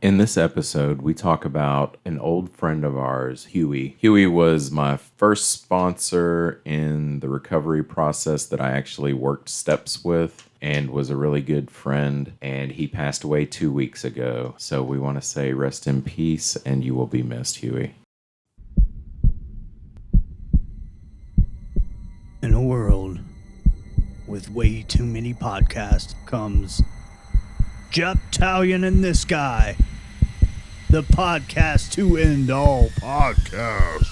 In this episode, we talk about an old friend of ours, Huey. Huey was my first sponsor in the recovery process that I actually worked steps with and was a really good friend. And he passed away 2 weeks ago. So we want to say rest in peace and you will be missed, Huey. In a world with way too many podcasts comes Talian and this guy. The podcast to end all podcasts.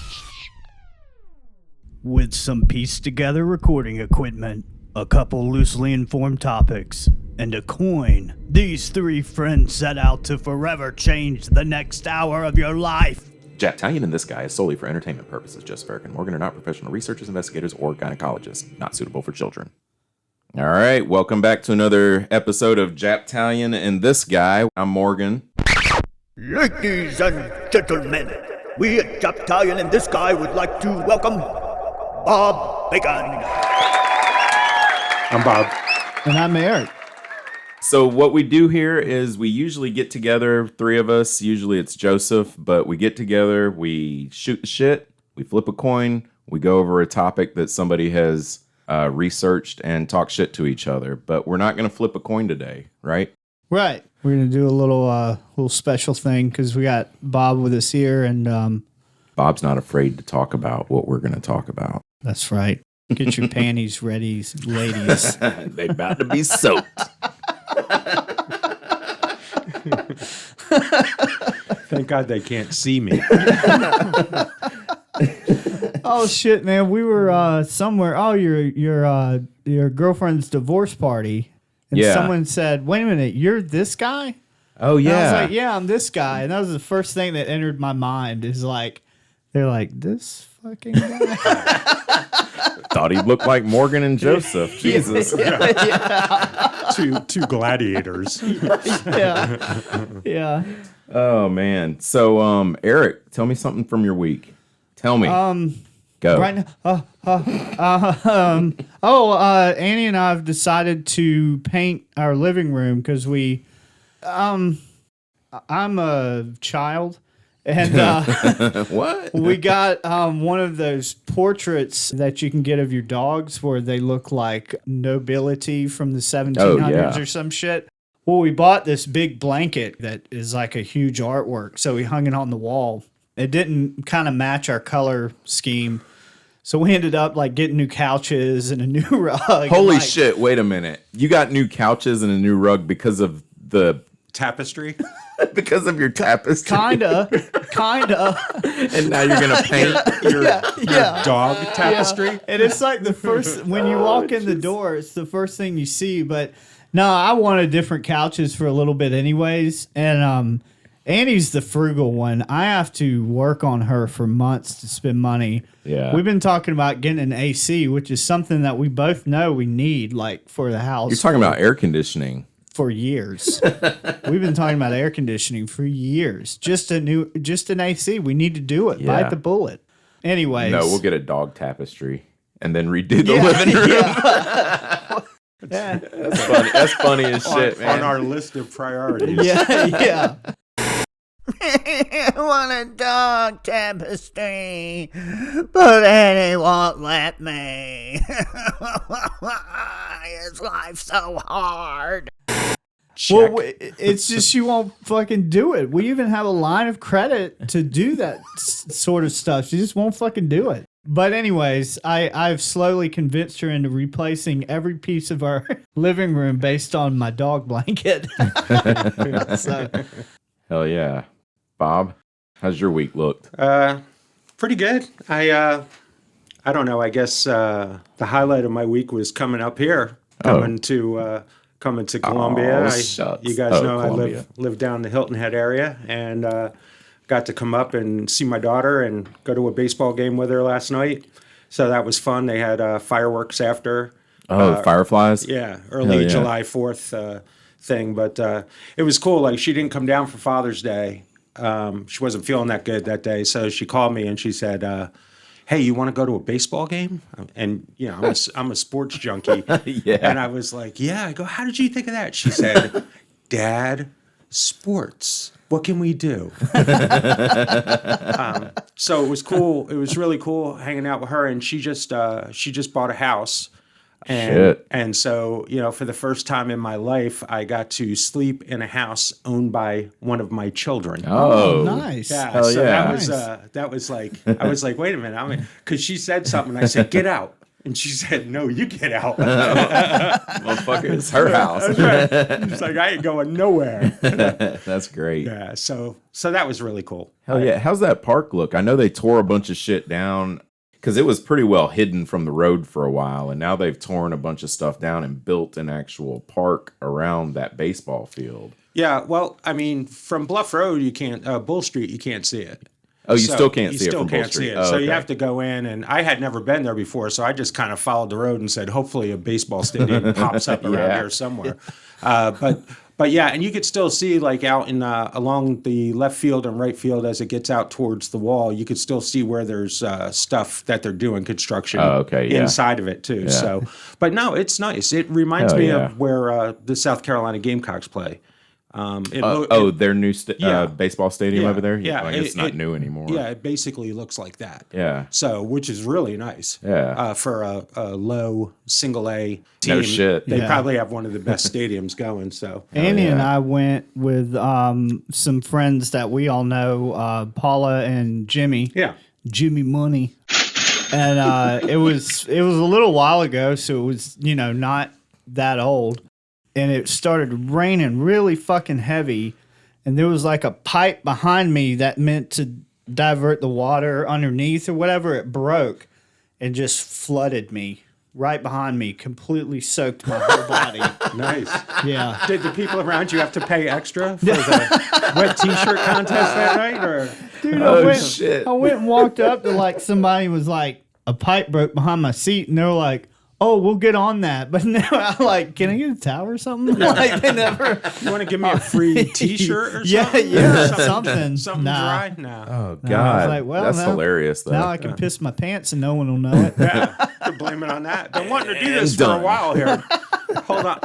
With some pieced together recording equipment, a couple loosely informed topics, and a coin, these three friends set out to forever change the next hour of your life. Talian and this guy is solely for entertainment purposes. Joseph, Eric, and Morgan are not professional researchers, investigators, or gynecologists. Not suitable for children. All right, welcome back to another episode of Talian and this guy. I'm Morgan. Ladies and gentlemen, we at Talian and this guy would like to welcome Bob Bacon. I'm Bob. And I'm Eric. So what we do here is we usually get together, three of us. Usually it's Joseph, but we get together, we shoot the shit, we flip a coin, we go over a topic that somebody has researched and talk shit to each other. But we're not going to flip a coin today, right? Right. We're going to do a little special thing because we got Bob with us here. And Bob's not afraid to talk about what we're going to talk about. That's right. Get your panties ready, ladies. They about to be soaked. Thank God they can't see me. Oh, shit, man. We were somewhere. Oh, your girlfriend's divorce party. And someone said, wait a minute, you're this guy? Oh, yeah. And I was like, yeah, I'm this guy. And that was the first thing that entered my mind is like, they're like, this fucking guy? Thought he looked like Morgan and Joseph. Jesus. Yeah. Two gladiators. Yeah. Oh, man. So, Eric, tell me something from your week. Tell me. Go. Right now, Annie and I have decided to paint our living room because I'm a child, and What? we got one of those portraits that you can get of your dogs where they look like nobility from the 1700s or some shit. Well, we bought this big blanket that is like a huge artwork, so we hung it on the wall. It didn't kind of match our color scheme. So we ended up like getting new couches and a new rug. Holy shit, wait a minute. You got new couches and a new rug because of the Tapestry? because of your tapestry. Kinda. And now you're gonna paint your Dog tapestry? And it's like the first, when you walk in the door, it's the first thing you see. But no, I wanted different couches for a little bit anyways. And Annie's the frugal one. I have to work on her for months to spend money. Yeah. We've been talking about getting an AC, which is something that we both know we need, like, for the house. You're talking about air conditioning. For years. We've been talking about air conditioning for years. Just an AC. We need to do it. Yeah. Bite the bullet. Anyways. No, we'll get a dog tapestry and then redo the living room. Yeah. That's funny as shit, man. On our list of priorities. Yeah. I want a dog tapestry, but Annie won't let me. His life's so hard. Well, it's just she won't fucking do it. We even have a line of credit to do that sort of stuff. She just won't fucking do it. But anyways, I've slowly convinced her into replacing every piece of our living room based on my dog blanket. So, Hell yeah. Bob, how's your week looked? Pretty good. I don't know. I guess the highlight of my week was coming up here, coming to Columbia. You guys know Columbia. I live down the Hilton Head area, and got to come up and see my daughter and go to a baseball game with her last night. So that was fun. They had fireworks after. Fireflies? Yeah, early July 4th thing. But it was cool. Like, she didn't come down for Father's Day. She wasn't feeling that good that day. So she called me and she said, hey, you want to go to a baseball game? And, you know, I'm a sports junkie. Yeah. And I was like, yeah. I go, how did you think of that? She said, Dad, sports. what can we do? So it was cool. It was really cool hanging out with her, and she just bought a house. And so, for the first time in my life, I got to sleep in a house owned by one of my children. Oh, nice. Yeah. Hell so yeah. that was like, I was like, wait a minute. Because she said something. And I said, get out. And she said, no, you get out. Motherfucker, it's her house. That's right. She's like, I ain't going nowhere. That's great. Yeah. So that was really cool. Hell yeah. How's that park look? I know they tore a bunch of shit down because it was pretty well hidden from the road for a while, and now they've torn a bunch of stuff down and built an actual park around that baseball field. Yeah, well, I mean, from Bluff Road, you can't, Bull Street, you can't see it. Oh, you still can't see it from Bull Street. So you have to go in, and I had never been there before, so I just kind of followed the road and said, hopefully a baseball stadium pops up around here somewhere. But yeah, and you could still see like out in along the left field and right field as it gets out towards the wall, you could still see where there's stuff that they're doing construction inside of it too. Yeah. So, but no, it's nice. It reminds me of where the South Carolina Gamecocks play. Their new baseball stadium over there? Yeah. It's not new anymore. Yeah, it basically looks like that. Yeah. So, which is really nice. Yeah. For a low single A team. No shit. They probably have one of the best stadiums going. So Annie and I went with some friends that we all know, Paula and Jimmy. Yeah. Jimmy Money. And it was a little while ago, so it was, not that old. And it started raining really fucking heavy. And there was like a pipe behind me that meant to divert the water underneath or whatever. It broke and just flooded me right behind me, completely soaked my whole body. Nice. Yeah. Did the people around you have to pay extra for the wet t-shirt contest that night? Or? Dude, shit. I went and walked up to like somebody was like, a pipe broke behind my seat. And they were like, oh, we'll get on that. But now I'm like, can I get a towel or something? Like, they never. You want to give me a free t-shirt or something? Yeah, something. Something dry? No. Oh, God. I was like, that's hilarious, though. Now I can piss my pants and no one will know it. Yeah, could blame it on that. Been wanting to do this for a while here. Hold on.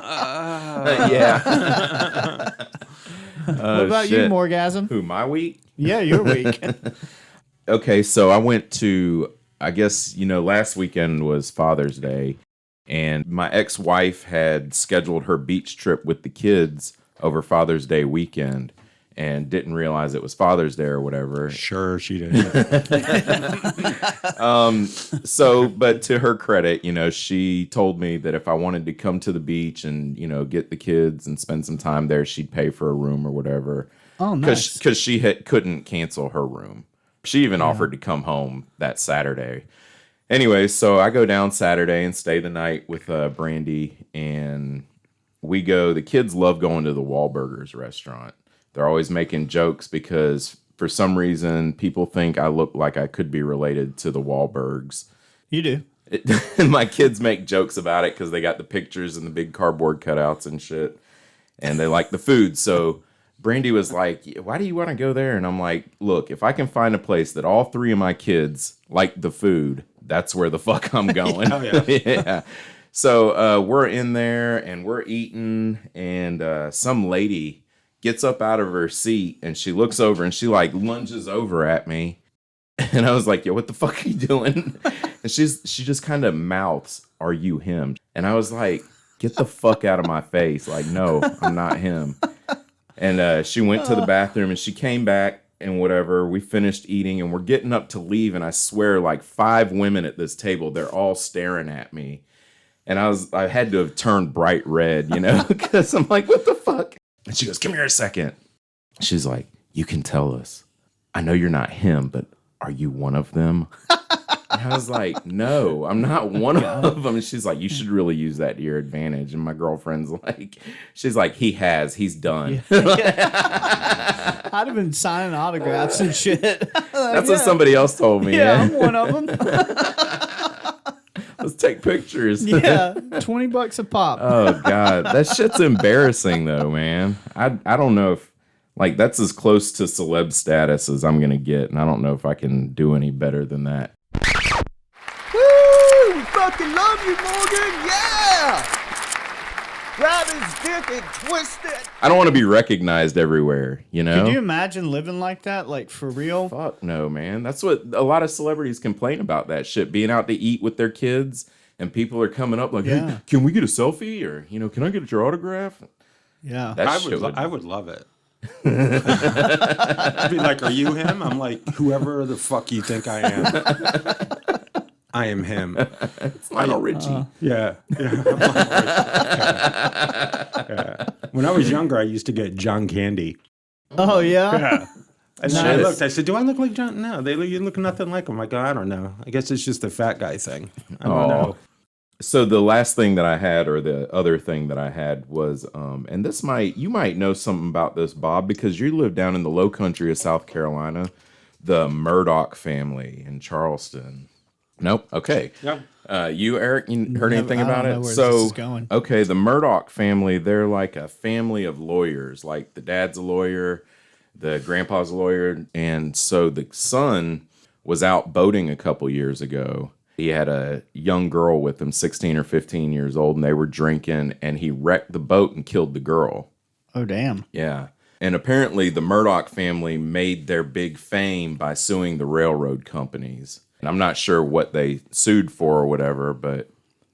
Yeah. What about you, Morgasm? Who, my week? Yeah, your week. Okay, so I went to, I guess, last weekend was Father's Day, and my ex-wife had scheduled her beach trip with the kids over Father's Day weekend and didn't realize it was Father's Day or whatever. Sure, she did. But to her credit, she told me that if I wanted to come to the beach and, get the kids and spend some time there, she'd pay for a room or whatever. Oh, nice. Because she couldn't cancel her room. She even offered to come home that Saturday. Anyway, so I go down Saturday and stay the night with Brandy, and we go. The kids love going to the Wahlburgers restaurant. They're always making jokes because for some reason people think I look like I could be related to the Wahlbergs. You do. And my kids make jokes about it because they got the pictures and the big cardboard cutouts and shit, and they like the food. So Brandy was like, why do you want to go there? And I'm like, look, if I can find a place that all three of my kids like the food, that's where the fuck I'm going. Oh, yeah. Yeah. So we're in there and we're eating, and some lady gets up out of her seat and she looks over and she like lunges over at me. And I was like, yo, what the fuck are you doing? And she just kind of mouths, are you him? And I was like, get the fuck out of my face. Like, no, I'm not him. And she went to the bathroom and she came back and whatever. We finished eating and we're getting up to leave. And I swear, like 5 women at this table, they're all staring at me. And I had to have turned bright red, because I'm like, what the fuck? And she goes, come here a second. She's like, you can tell us. I know you're not him, but are you one of them? And I was like, no, I'm not one of them. And she's like, you should really use that to your advantage. And my girlfriend's like, she's like, he's done. Yeah. I'd have been signing autographs and shit. That's what somebody else told me. Yeah, I'm one of them. Let's take pictures. Yeah, $20 a pop. Oh, God. That shit's embarrassing, though, man. I don't know if, that's as close to celeb status as I'm going to get. And I don't know if I can do any better than that. Woo! We fucking love you, Morgan! Yeah! grab his dick and twist it. I don't want to be recognized everywhere, you know? Could you imagine living like that, like for real? Fuck no, man. That's what a lot of celebrities complain about, that shit. Being out to eat with their kids and people are coming up like, hey, can we get a selfie? Or, can I get your autograph? Yeah. I would love it. I'd be like, are you him? I'm like, whoever the fuck you think I am. I am him. It's Lionel Richie. Yeah. I'm Lionel Richie. Yeah. When I was younger, I used to get John Candy. Oh, yeah? Yeah. And then I looked, I said, do I look like John? No, you look nothing like him. I go, I don't know. I guess it's just a fat guy thing. I don't know. So the last thing that I had, or the other thing that I had was, and you might know something about this, Bob, because you live down in the low country of South Carolina, the Murdoch family in Charleston. Nope. Okay. Yeah. You, Eric, you heard anything about it? Where this is going. Okay, the Murdoch family, they're like a family of lawyers. Like the dad's a lawyer, the grandpa's a lawyer, and so the son was out boating a couple years ago. He had a young girl with him, 16 or 15 years old, and they were drinking, and he wrecked the boat and killed the girl. Oh, damn. Yeah. And apparently the Murdoch family made their big fame by suing the railroad companies. And I'm not sure what they sued for or whatever, but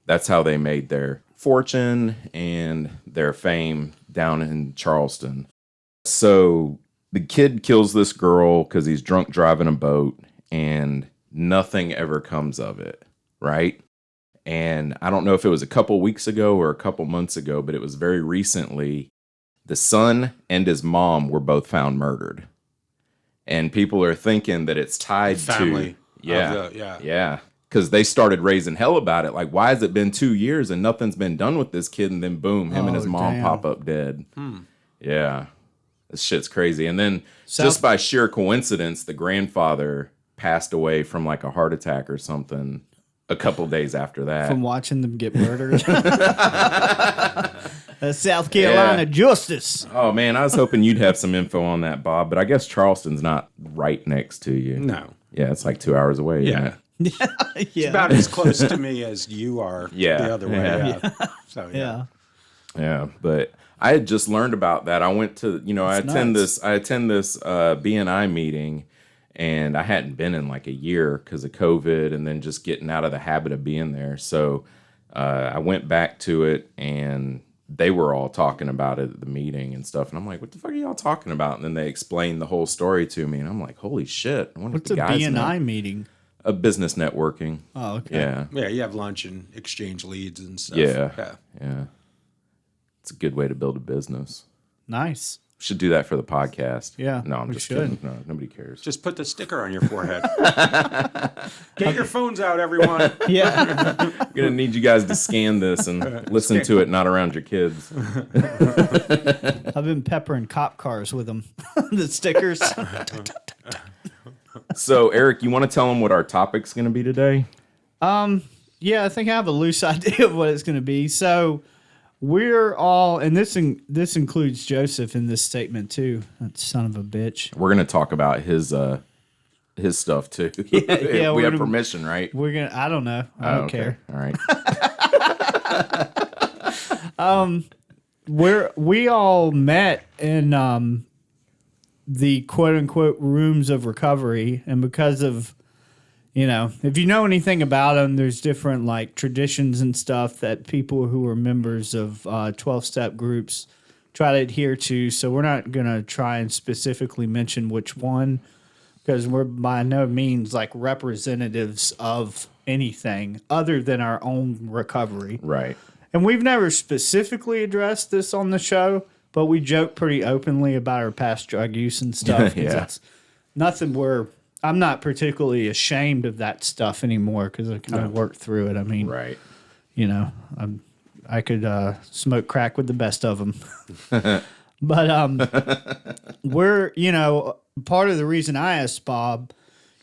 that's how they made their fortune and their fame down in Charleston. So the kid kills this girl because he's drunk driving a boat, and nothing ever comes of it, right? And I don't know if it was a couple weeks ago or a couple months ago, but it was very recently. The son and his mom were both found murdered. And people are thinking that it's tied family. to... Yeah. Because they started raising hell about it. Like, why has it been 2 years and nothing's been done with this kid? And then boom, him and his mom pop up dead. Yeah. This shit's crazy. And then just by sheer coincidence, the grandfather passed away from like a heart attack or something a couple days after that. From watching them get murdered. South Carolina justice. Oh, man, I was hoping you'd have some info on that, Bob, but I guess Charleston's not right next to you. No. Yeah, it's like 2 hours away. Yeah. It's about as close to me as you are the other way. Yeah. So, Yeah, but I had just learned about that. I went to, I attend this BNI meeting, and I hadn't been in like a year because of COVID and then just getting out of the habit of being there. So I went back to it, and they were all talking about it at the meeting and stuff. And I'm like, what the fuck are y'all talking about? And then they explained the whole story to me. And I'm like, holy shit. I wonder What's if the a guys BNI know. meeting? A business networking. Oh, okay. Yeah. Yeah, you have lunch and exchange leads and stuff. Yeah. It's a good way to build a business. Nice. Should do that for the podcast. Yeah, No, I'm just kidding. No, nobody cares. Just put the sticker on your forehead. Get your phones out, everyone. Yeah. I'm going to need you guys to scan this and listen to it, not around your kids. I've been peppering cop cars with them. The stickers. So, Eric, you want to tell them what our topic's going to be today? Yeah, I think I have a loose idea of what it's going to be. So we're all, and this includes Joseph in this statement too. That son of a bitch. We're going to talk about his stuff too. Yeah, we have permission, right? We're gonna. I don't know. I don't care. All right. We all met in the quote unquote rooms of recovery, and because of, if you know anything about them, there's different like traditions and stuff that people who are members of 12-step groups try to adhere to. So we're not gonna try and specifically mention which one, because we're by no means like representatives of anything other than our own recovery. Right. And we've never specifically addressed this on the show, but we joke pretty openly about our past drug use and stuff. Yeah. It's nothing I'm not particularly ashamed of that stuff anymore because I kind of worked through it. I mean, Right. I could smoke crack with the best of them. But we're, part of the reason I asked Bob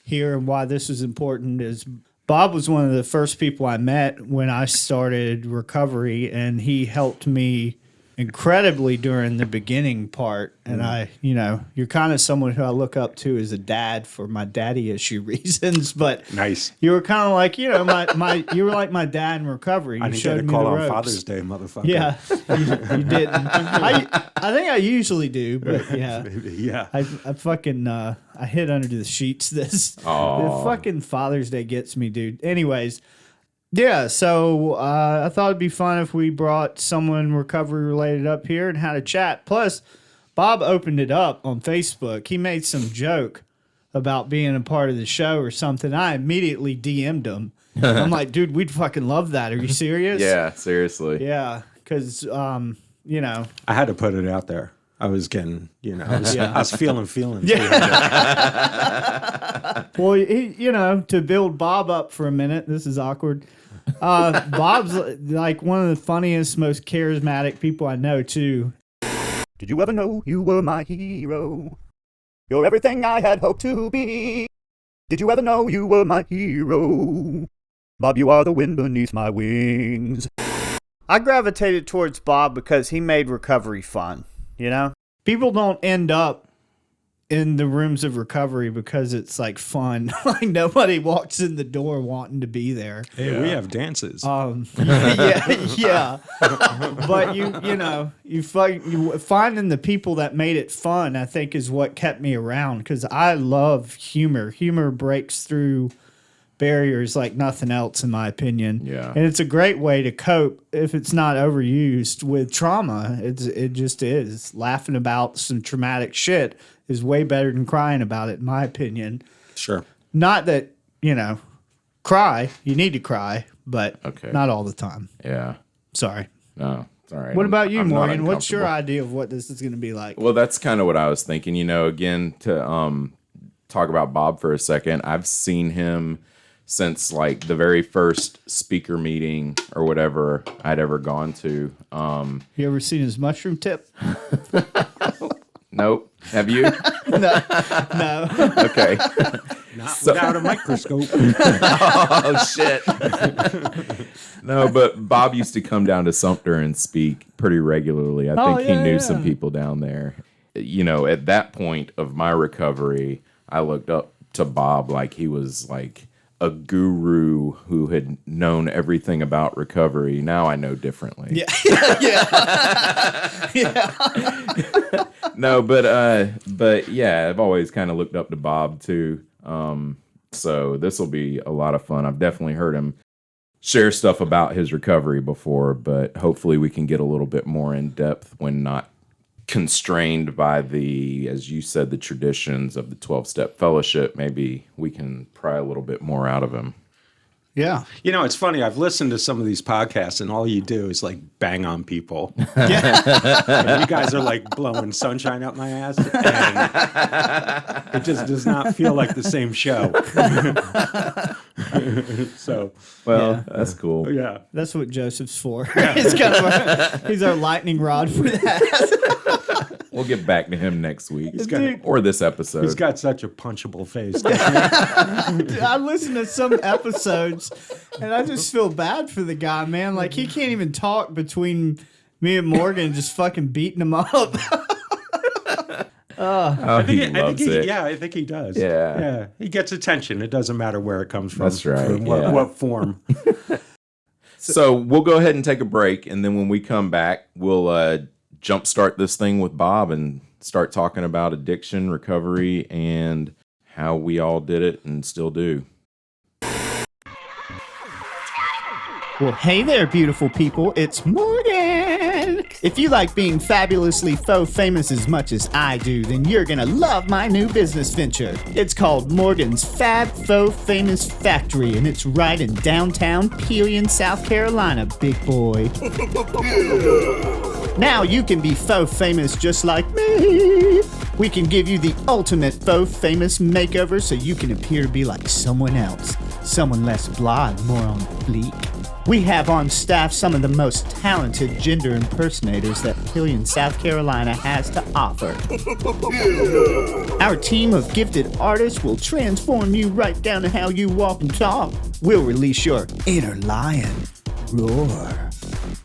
here and why this is important is Bob was one of the first people I met when I started recovery, and he helped me incredibly during the beginning part. And you're kind of someone who I look up to as a dad for my daddy issue reasons. But nice. You were kind of like, you were like my dad in recovery. You I didn't get a call on Father's Day, motherfucker. Yeah, you didn't. I think I usually do, but yeah. Yeah. I fucking, I hid under the sheets this. The fucking Father's Day gets me, dude. Anyways. Yeah, so I thought it'd be fun if we brought someone recovery related up here and had a chat. Plus, Bob opened it up on Facebook. He made some joke about being a part of the show or something. I immediately DM'd him. I'm like, dude, we'd fucking love that. Are you serious? Yeah, seriously. Yeah, because, I had to put it out there. I was getting, I was feeling feelings. Yeah. Well, to build Bob up for a minute, this is awkward. Bob's like one of the funniest, most charismatic people I know, too. Did you ever know you were my hero? You're everything I had hoped to be. Did you ever know you were my hero? Bob, you are the wind beneath my wings. I gravitated towards Bob because he made recovery fun, People don't end up in the rooms of recovery because it's like fun. Like nobody walks in the door wanting to be there. Hey, we have dances. Yeah. But you finding the people that made it fun, I think, is what kept me around because I love humor. Humor breaks through barriers like nothing else, in my opinion. Yeah. And it's a great way to cope if it's not overused with trauma. It just is. Laughing about some traumatic shit is way better than crying about it, in my opinion. Sure. Not that, cry. You need to cry, but not all the time. Yeah. Sorry. No, it's all right. What about you, Morgan? What's your idea of what this is going to be like? Well, that's kind of what I was thinking. Again, to talk about Bob for a second, I've seen him since like the very first speaker meeting or whatever I'd ever gone to. You ever seen his mushroom tip? Nope. Have you? No. Okay. Not without a microscope. Oh, shit. No, but Bob used to come down to Sumter and speak pretty regularly. I think he knew some people down there. At that point of my recovery, I looked up to Bob like he was like a guru who had known everything about recovery. Now I know differently. Yeah. No, but yeah, I've always kind of looked up to Bob too. So this will be a lot of fun. I've definitely heard him share stuff about his recovery before, but hopefully we can get a little bit more in depth when not constrained by the, as you said, the traditions of the 12-step fellowship. Maybe we can pry a little bit more out of him. Yeah. It's funny. I've listened to some of these podcasts and all you do is like bang on people. Yeah. And you guys are like blowing sunshine up my ass. And it just does not feel like the same show. So, that's cool. Yeah. That's what Joseph's for. He's our lightning rod for that. We'll get back to him next week or this episode. He's got such a punchable face. I listen to some episodes and I just feel bad for the guy, man. Like he can't even talk between me and Morgan, just fucking beating him up. I think it. Yeah, I think he does. Yeah. He gets attention. It doesn't matter where it comes from. That's right. What form. So we'll go ahead and take a break, and then when we come back, we'll jumpstart this thing with Bob and start talking about addiction, recovery, and how we all did it and still do. Well, hey there, beautiful people. It's Morgan. If you like being fabulously faux famous as much as I do, then you're going to love my new business venture. It's called Morgan's Fab Faux Famous Factory, and it's right in downtown Talian, South Carolina, big boy. Now you can be faux famous just like me. We can give you the ultimate faux famous makeover so you can appear to be like someone else. Someone less blah and more on fleek. We have on staff some of the most talented gender impersonators that Talian, South Carolina has to offer. Our team of gifted artists will transform you right down to how you walk and talk. We'll release your inner lion. Roar.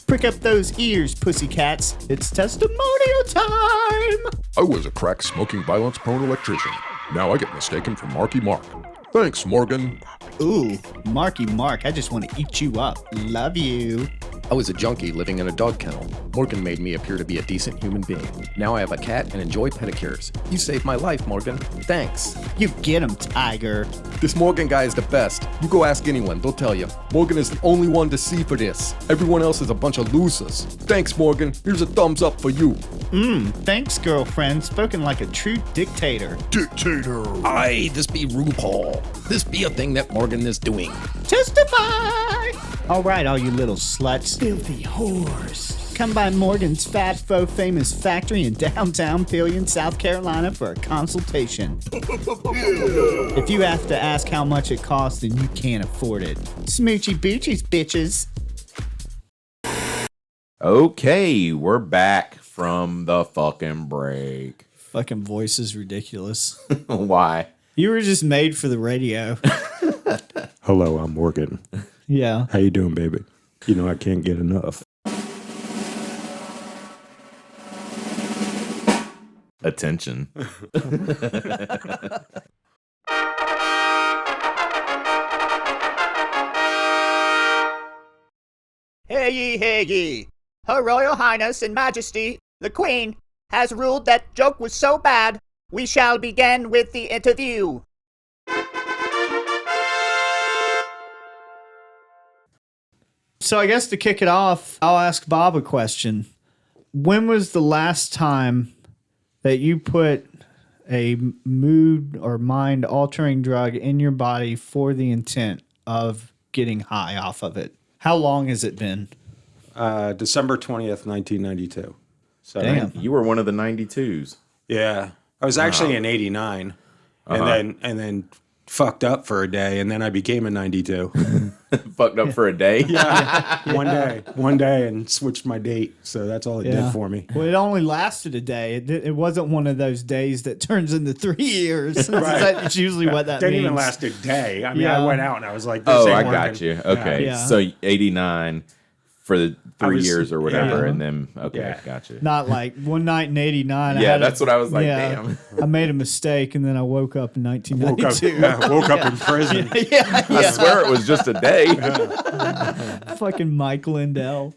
Prick up those ears, pussycats. It's testimonial time. I was a crack-smoking, violence-prone electrician. Now I get mistaken for Marky Mark. Thanks, Morgan. Ooh, Marky Mark, I just want to eat you up. Love you. I was a junkie living in a dog kennel. Morgan made me appear to be a decent human being. Now I have a cat and enjoy pedicures. You saved my life, Morgan. Thanks. You get him, Tiger. This Morgan guy is the best. You go ask anyone, they'll tell you. Morgan is the only one to see for this. Everyone else is a bunch of losers. Thanks, Morgan. Here's a thumbs up for you. Thanks, girlfriend. Spoken like a true dictator. Dictator. Aye, this be RuPaul. This be a thing that Morgan is doing. Testify! All right, all you little sluts. Filthy whores. Come by Morgan's Fat Faux Famous Factory in downtown Pillion, South Carolina for a consultation. If you have to ask how much it costs, then you can't afford it. Smoochy boochies, bitches. Okay, we're back from the fucking break. Fucking voice is ridiculous. Why? You were just made for the radio. Hello, I'm Morgan. Yeah. How you doing, baby? You know I can't get enough. Attention. Hear ye. Her Royal Highness and Majesty, the Queen, has ruled that joke was so bad, we shall begin with the interview. So I guess to kick it off, I'll ask Bob a question. When was the last time that you put a mood or mind altering drug in your body for the intent of getting high off of it? How long has it been? December 20th, 1992. So Damn. You were one of the 92s. yeah, I was actually in 89 and then fucked up for a day, and then I became a 92. Fucked up for a day? One day and switched my date. So that's all it did for me. Well, it only lasted a day. It wasn't one of those days that turns into 3 years. That's usually what that Didn't means. even last a day. I mean, Yeah. I went out and I was like, this Oh, ain't I working. got you. Okay. Yeah. So 89 for the 3 was- years or whatever, yeah. and then, okay, Yeah. got you. Not like one night in 89. Yeah, that's what I was like, damn. I made a mistake and then I woke up in Woke up, 1992. woke up in prison. I swear it was just a day. Fucking Mike Lindell.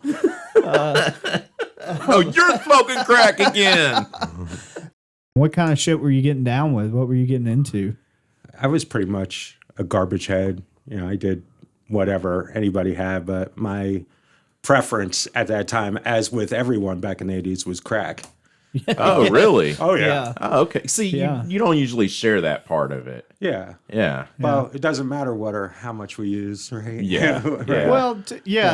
Oh, you're smoking crack again. What kind of shit were you getting down with? What were you getting into? I was pretty much a garbage head. You know, I did whatever anybody had, but my preference at that time, as with everyone back in the 80s, was crack. Oh, really? Oh, yeah. Oh, okay. See, Yeah. you don't usually share that part of it. Yeah. Yeah. Well, it doesn't matter what or how much we use, right? Yeah. Right. Yeah. Well,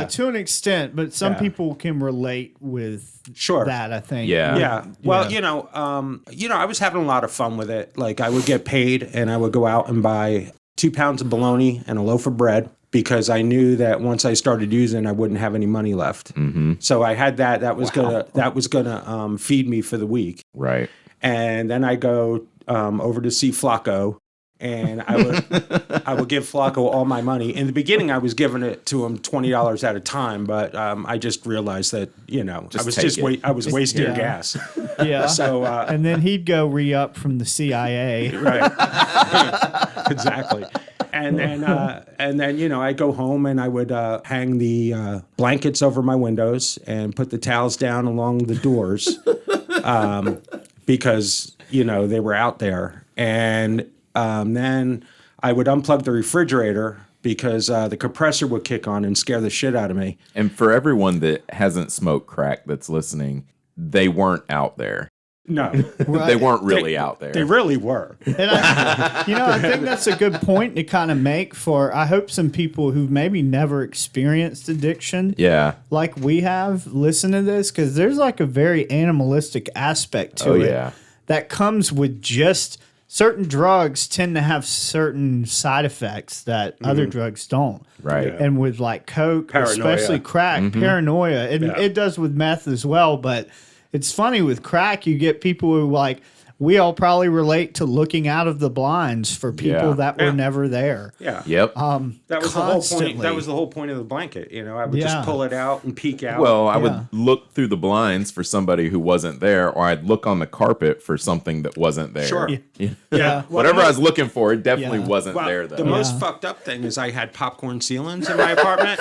to an extent, but some Yeah. people can relate with Sure. that, I think. Yeah. Yeah. Well, you know, I was having a lot of fun with it. Like, I would get paid and I would go out and buy 2 pounds of bologna and a loaf of bread, because I knew that once I started using, I wouldn't have any money left. Mm-hmm. So I had that. That was gonna feed me for the week. Right. And then I go over to see Flacco, and I would give Flacco all my money. In the beginning, I was giving it to him $20 at a time, but I just realized that I was wasting Yeah. gas. Yeah. So And then he'd go re-up from the CIA. right, exactly. And then you know, I go home and I would hang the blankets over my windows and put the towels down along the doors, because you know they were out there. And then I would unplug the refrigerator because the compressor would kick on and scare the shit out of me. And for everyone that hasn't smoked crack that's listening, they weren't out there. No, They weren't really out there. they really were. And I think that's a good point to kind of make for, I hope, some people who maybe never experienced addiction Yeah. like we have listen to this, because there's like a very animalistic aspect to it yeah. that comes with just certain drugs tend to have certain side effects that other drugs don't. Right. Yeah. And with like coke, Paranoia. especially crack, paranoia, and Yeah. it does with meth as well. But it's funny with crack, you get people who like, we all probably relate to looking out of the blinds for people that were never there. Yeah. Yep. That was the whole point. That was the whole point of the blanket. I would just pull it out and peek out. Well, I would look through the blinds for somebody who wasn't there, or I'd look on the carpet for something that wasn't there. Sure. Yeah. Whatever I was looking for, it definitely wasn't there, though. The most fucked up thing is I had popcorn ceilings in my apartment.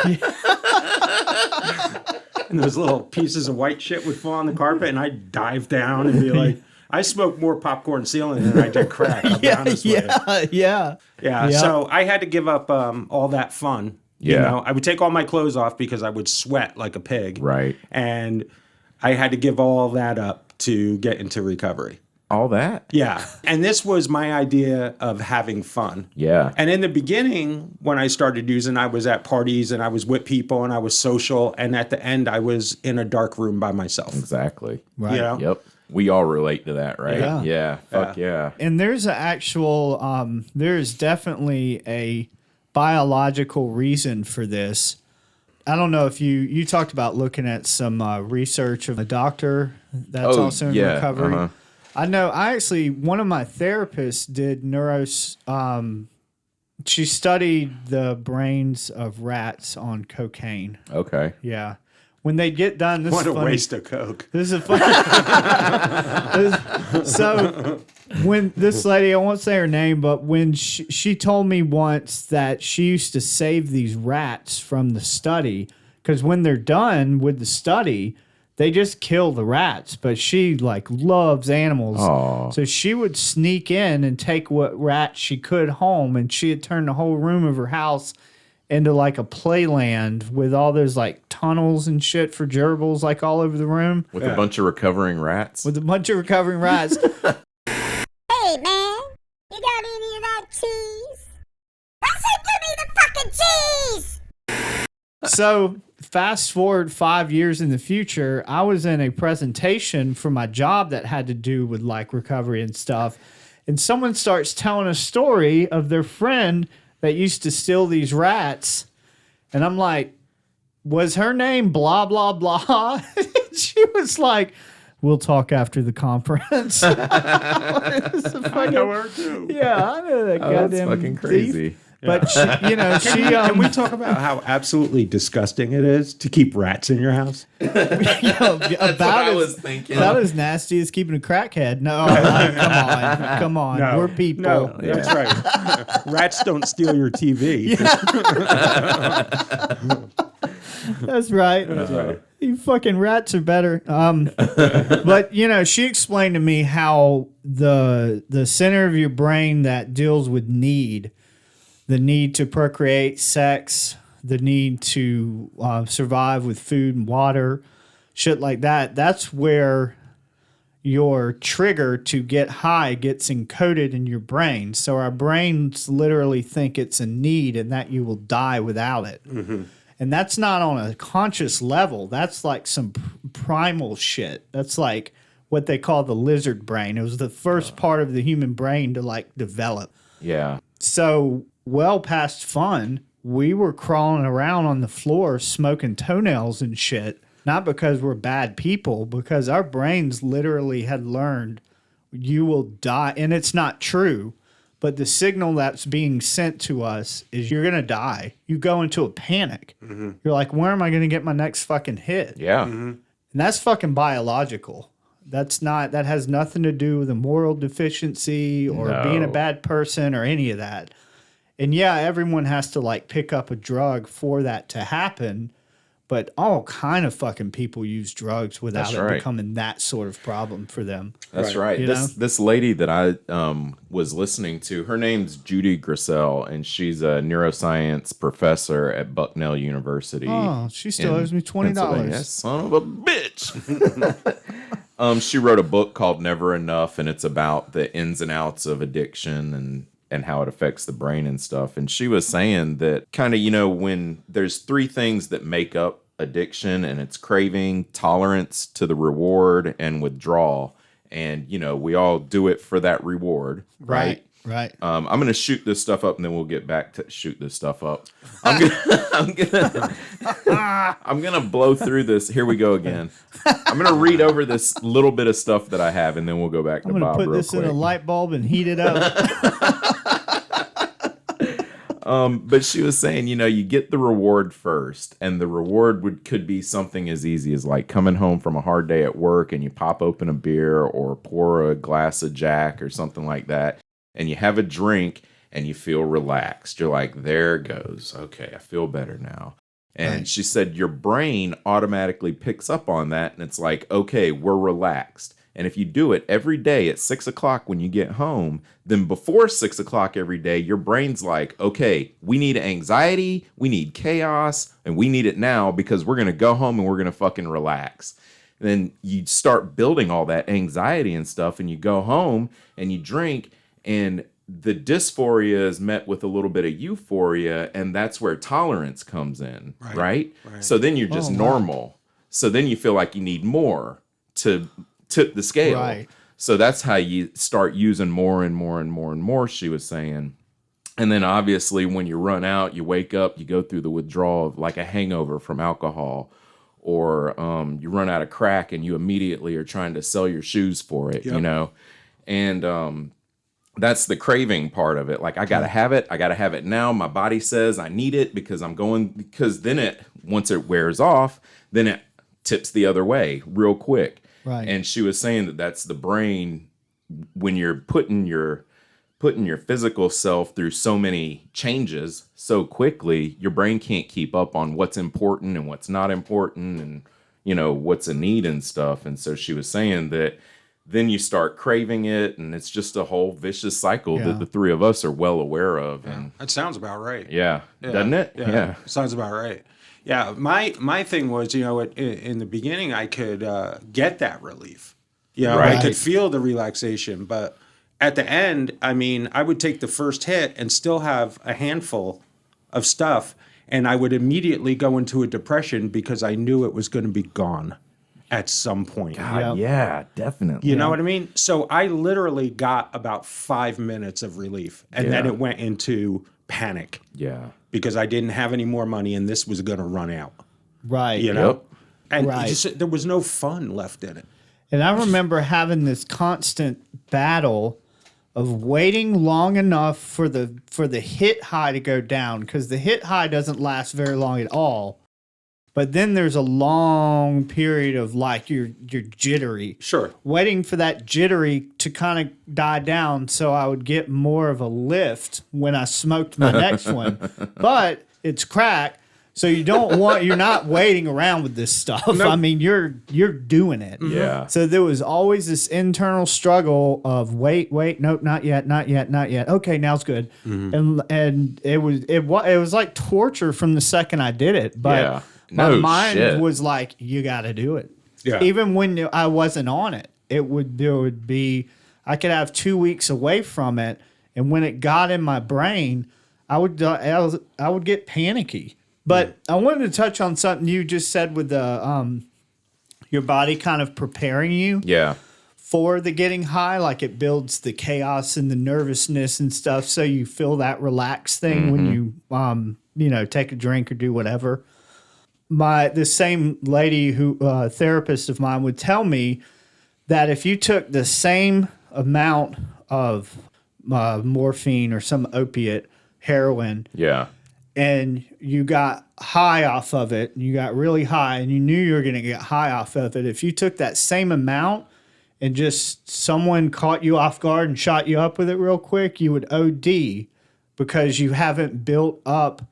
And those little pieces of white shit would fall on the carpet, and I'd dive down and be like, I smoked more popcorn ceiling than I did crack. I'll be honest with you. Yeah. So I had to give up all that fun. Yeah. I would take all my clothes off because I would sweat like a pig. Right. And I had to give all that up to get into recovery. All that? Yeah. And this was my idea of having fun. Yeah. And in the beginning, when I started using, I was at parties and I was with people and I was social. And at the end, I was in a dark room by myself. Exactly. Right. Yep. We all relate to that, right? Yeah. Fuck yeah. And there's there's definitely a biological reason for this. I don't know if you talked about looking at some research of a doctor that's also in recovery. Uh-huh. I know. One of my therapists did she studied the brains of rats on cocaine. Okay. Yeah. When they get done, What a waste of coke. This is funny. So when this lady, I won't say her name, but when she told me once that she used to save these rats from the study, because when they're done with the study, they just kill the rats, but she loves animals. Aww. So she would sneak in and take what rats she could home, and she had turned the whole room of her house into a playland with all those tunnels and shit for gerbils all over the room. With a bunch of recovering rats. Hey man, you got any of that cheese? I said give me the fucking cheese! So fast forward 5 years in the future, I was in a presentation for my job that had to do with recovery and stuff. And someone starts telling a story of their friend that used to steal these rats. And I'm like, was her name blah, blah, blah? She was like, we'll talk after the conference. I know her too. Yeah, I know that goddamn that's fucking crazy. thief. But Can we talk about how absolutely disgusting it is to keep rats in your house? I was thinking. About as nasty as keeping a crackhead. No, come on. No, We're people. No, that's right. Rats don't steal your TV. That's right. That's right. You fucking rats are better. But she explained to me how the center of your brain that deals with need, the need to procreate, sex, the need to survive with food and water, shit like that. That's where your trigger to get high gets encoded in your brain. So our brains literally think it's a need and that you will die without it. Mm-hmm. And that's not on a conscious level. That's some primal shit. That's what they call the lizard brain. It was the first part of the human brain to develop. Yeah. So well past fun, we were crawling around on the floor smoking toenails and shit. Not because we're bad people, because our brains literally had learned you will die. And it's not true. But the signal that's being sent to us is you're going to die. You go into a panic. Mm-hmm. You're like, where am I going to get my next fucking hit? Yeah. Mm-hmm. And that's fucking biological. That has nothing to do with a moral deficiency or being a bad person or any of that. And yeah, everyone has to pick up a drug for that to happen. But all kind of fucking people use drugs without becoming that sort of problem for them. That's right. This lady that I was listening to, her name's Judy Grissel, and she's a neuroscience professor at Bucknell University. Oh, she still owes me $20. Son of a bitch. She wrote a book called Never Enough, and it's about the ins and outs of addiction and how it affects the brain and stuff. And she was saying that kind of, when there's three things that make up addiction, and it's craving, tolerance to the reward, and withdrawal. And, you know, we all do it for that reward, right? Right. I'm going to shoot this stuff up, and then we'll get back to shoot this stuff up. I'm gonna blow through this. Here we go again. I'm gonna read over this little bit of stuff that I have, and then we'll go back to I'm Bob gonna put real this quick. in a light bulb and heat it up. But she was saying, you know, you get the reward first, and the reward could be something as easy as like coming home from a hard day at work, and you pop open a beer or pour a glass of Jack or something like that, and you have a drink. And you feel relaxed. You're like, there goes. Okay, I feel better now. And she said your brain automatically picks up on that. And it's like, okay, we're relaxed. And if you do it every day at 6 o'clock when you get home, then before 6 o'clock every day, your brain's like, okay, we need anxiety, we need chaos, and we need it now because we're going to go home and we're going to fucking relax. And then you start building all that anxiety and stuff, and you go home and you drink, and the dysphoria is met with a little bit of euphoria, and that's where tolerance comes in, right? So then you're just normal. So then you feel like you need more to tip the scale. Right. So that's how you start using more and more and more and more, she was saying. And then obviously when you run out, you wake up, you go through the withdrawal of like a hangover from alcohol, or you run out of crack and you immediately are trying to sell your shoes for it, you know? And that's the craving part of it. Like, I got to have it. I got to have it now. My body says I need it because because then once it wears off, then it tips the other way real quick. Right. And she was saying that that's the brain when you're putting your physical self through so many changes so quickly, your brain can't keep up on what's important and what's not important and, you know, what's a need and stuff. And so she was saying that then you start craving it, and it's just a whole vicious cycle that the three of us are well aware of. And that sounds about right. Doesn't it? Yeah, sounds about right. Yeah, my thing was, you know, in the beginning, I could get that relief. You know, I could feel the relaxation, but at the end, I mean, I would take the first hit and still have a handful of stuff, and I would immediately go into a depression because I knew it was going to be gone at some point. God, yeah, definitely. You know what I mean? So I literally got about 5 minutes of relief, and then it went into panic. Yeah. Because I didn't have any more money, and this was going to run out. Right. You know? And there was no fun left in it. And I remember having this constant battle of waiting long enough for the hit high to go down, because the hit high doesn't last very long at all. But then there's a long period of like you're jittery. Sure. Waiting for that jittery to kind of die down so I would get more of a lift when I smoked my next one. But it's crack, so you're not waiting around with this stuff. No. I mean, you're doing it. Yeah. So there was always this internal struggle of wait, nope, not yet. Okay, now it's good. Mm-hmm. And it was like torture from the second I did it. But my mind was like, you got to do it. Yeah. Even when I wasn't on it, there would be, I could have 2 weeks away from it, and when it got in my brain, I would get panicky. But I wanted to touch on something you just said with the your body kind of preparing you for the getting high, like it builds the chaos and the nervousness and stuff, so you feel that relaxed thing when you take a drink or do whatever. The same lady who therapist of mine would tell me that if you took the same amount of morphine or some opiate, heroin, and you got high off of it, and you got really high, and you knew you were going to get high off of it, if you took that same amount and just someone caught you off guard and shot you up with it real quick, you would OD because you haven't built up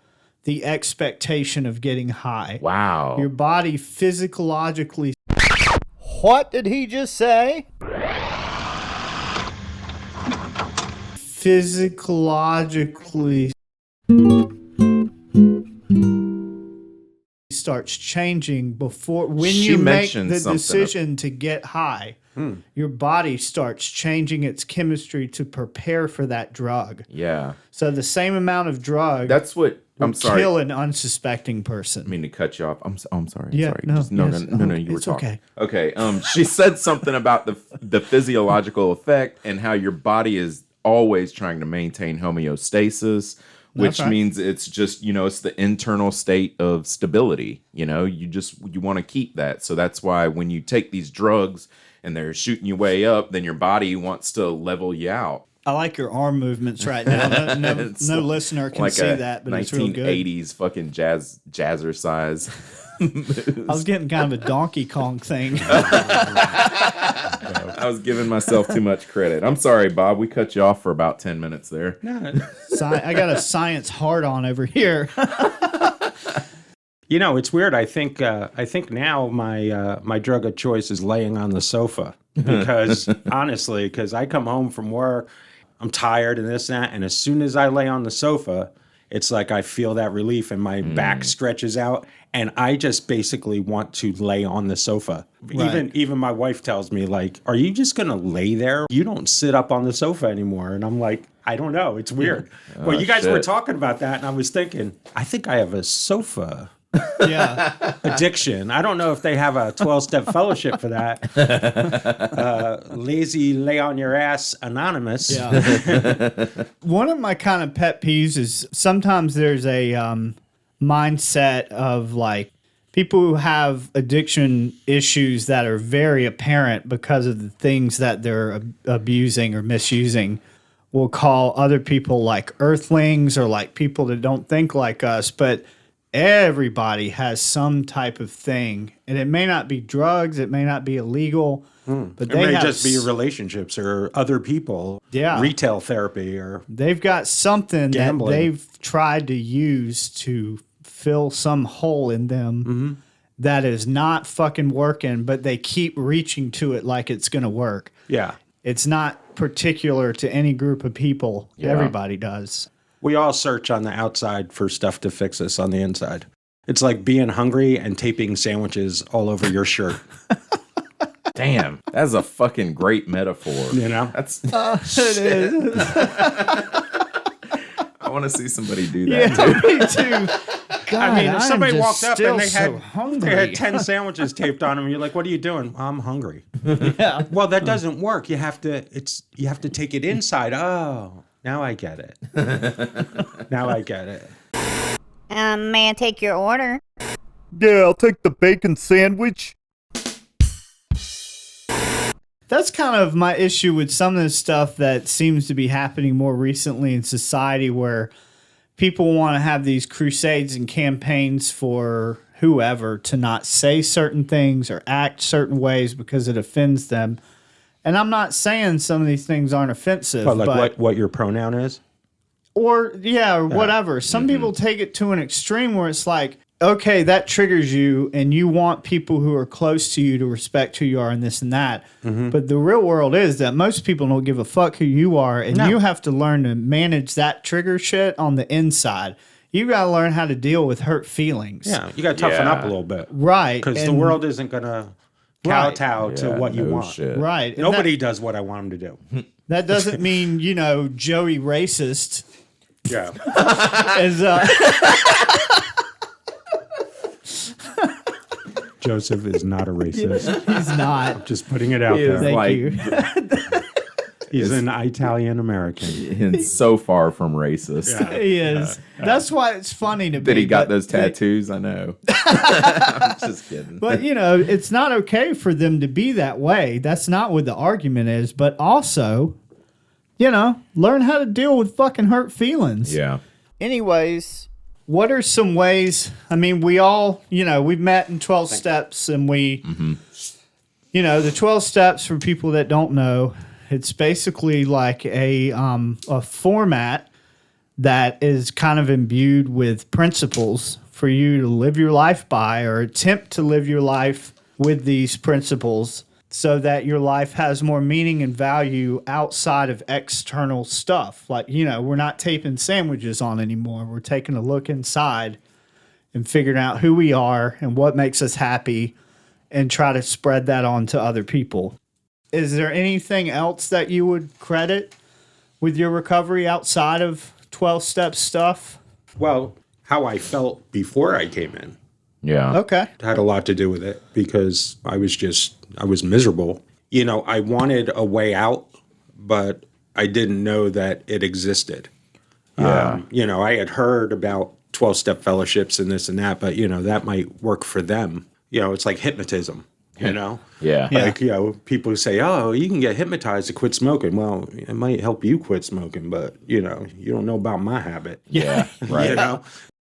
the expectation of getting high. Wow. Your body physiologically. What did he just say? Physiologically starts changing when you make the decision to get high. your body starts changing its chemistry to prepare for that drug. Yeah. So the same amount of drug That's what I'm sorry. kill an unsuspecting person. I mean to cut you off. I'm sorry. Yeah, sorry. no, Just, no. You were it's talking. okay. Okay. She said something about the physiological effect and how your body is always trying to maintain homeostasis, which right. means it's just it's the internal state of stability. You want to keep that. So that's why when you take these drugs and they're shooting you way up, then your body wants to level you out. I like your arm movements right now. No listener can like see that, but it's real good. 1980s fucking jazzercise. I was getting kind of a Donkey Kong thing. I was giving myself too much credit. I'm sorry, Bob. We cut you off for about 10 minutes there. No. I got a science hard on over here. It's weird. I think now my drug of choice is laying on the sofa because honestly, because I come home from work, I'm tired and this and that, and as soon as I lay on the sofa, it's like I feel that relief and my back stretches out, and I just basically want to lay on the sofa. Right. Even my wife tells me, like, "Are you just gonna lay there? You don't sit up on the sofa anymore." And I'm like, I don't know. It's weird. Well, you guys were talking about that, and I was thinking, I think I have a sofa addiction. I don't know if they have a 12-step fellowship for that. Lazy lay on your ass anonymous. Yeah. One of my kind of pet peeves is sometimes there's a mindset of like people who have addiction issues that are very apparent because of the things that they're abusing or misusing will call other people like earthlings or like people that don't think like us, but everybody has some type of thing, and it may not be drugs, it may not be illegal, but it may just be relationships or other people, retail therapy, or they've got something gambling that they've tried to use to fill some hole in them that is not fucking working, but they keep reaching to it like it's going to work. Yeah. It's not particular to any group of people. Yeah. Everybody does. We all search on the outside for stuff to fix us on the inside. It's like being hungry and taping sandwiches all over your shirt. Damn, that's a fucking great metaphor. That's it is. I want to see somebody do that too. Me too. God, I mean, if somebody walked up and they had 10 sandwiches taped on them, you're like, "What are you doing?" "I'm hungry." Yeah. Well, that doesn't work. You have to take it inside. Oh, now I get it. Now I get it. May I take your order? Yeah, I'll take the bacon sandwich. That's kind of my issue with some of the stuff that seems to be happening more recently in society, where people want to have these crusades and campaigns for whoever to not say certain things or act certain ways because it offends them. And I'm not saying some of these things aren't offensive. But what your pronoun is? Or whatever. Some people take it to an extreme where it's like, okay, that triggers you and you want people who are close to you to respect who you are and this and that. But the real world is that most people don't give a fuck who you are, and you have to learn to manage that trigger shit on the inside. You got to learn how to deal with hurt feelings. Yeah, you got to toughen up a little bit. Right. Because the world isn't going to kowtow to what you want. Shit. Right. Nobody does what I want them to do. That doesn't mean, Joey racist. Yeah. Joseph is not a racist. He's not. Just putting it out there. Thank you. He's an Italian American. And so far from racist. Yeah. He is. That's why it's funny to me. That he got those tattoos, I know. I'm just kidding. But, it's not okay for them to be that way. That's not what the argument is. But also, learn how to deal with fucking hurt feelings. Yeah. Anyways, what are some ways? I mean, we all, we've met in 12 steps, and we, the 12 steps for people that don't know, it's basically like a format that is kind of imbued with principles for you to live your life by, or attempt to live your life with these principles, so that your life has more meaning and value outside of external stuff. Like, we're not taping sandwiches on anymore. We're taking a look inside and figuring out who we are and what makes us happy and try to spread that on to other people. Is there anything else that you would credit with your recovery outside of 12-step stuff? Well, how I felt before I came in. Yeah. Okay. Had a lot to do with it because I was miserable. You know, I wanted a way out, but I didn't know that it existed. Yeah. You know, I had heard about 12-step fellowships and this and that, but, you know, that might work for them. You know, it's like hypnotism, you know? Yeah. Like, you know, people who say, oh, you can get hypnotized to quit smoking. Well, it might help you quit smoking, but, you know, you don't know about my habit. Yeah. Right.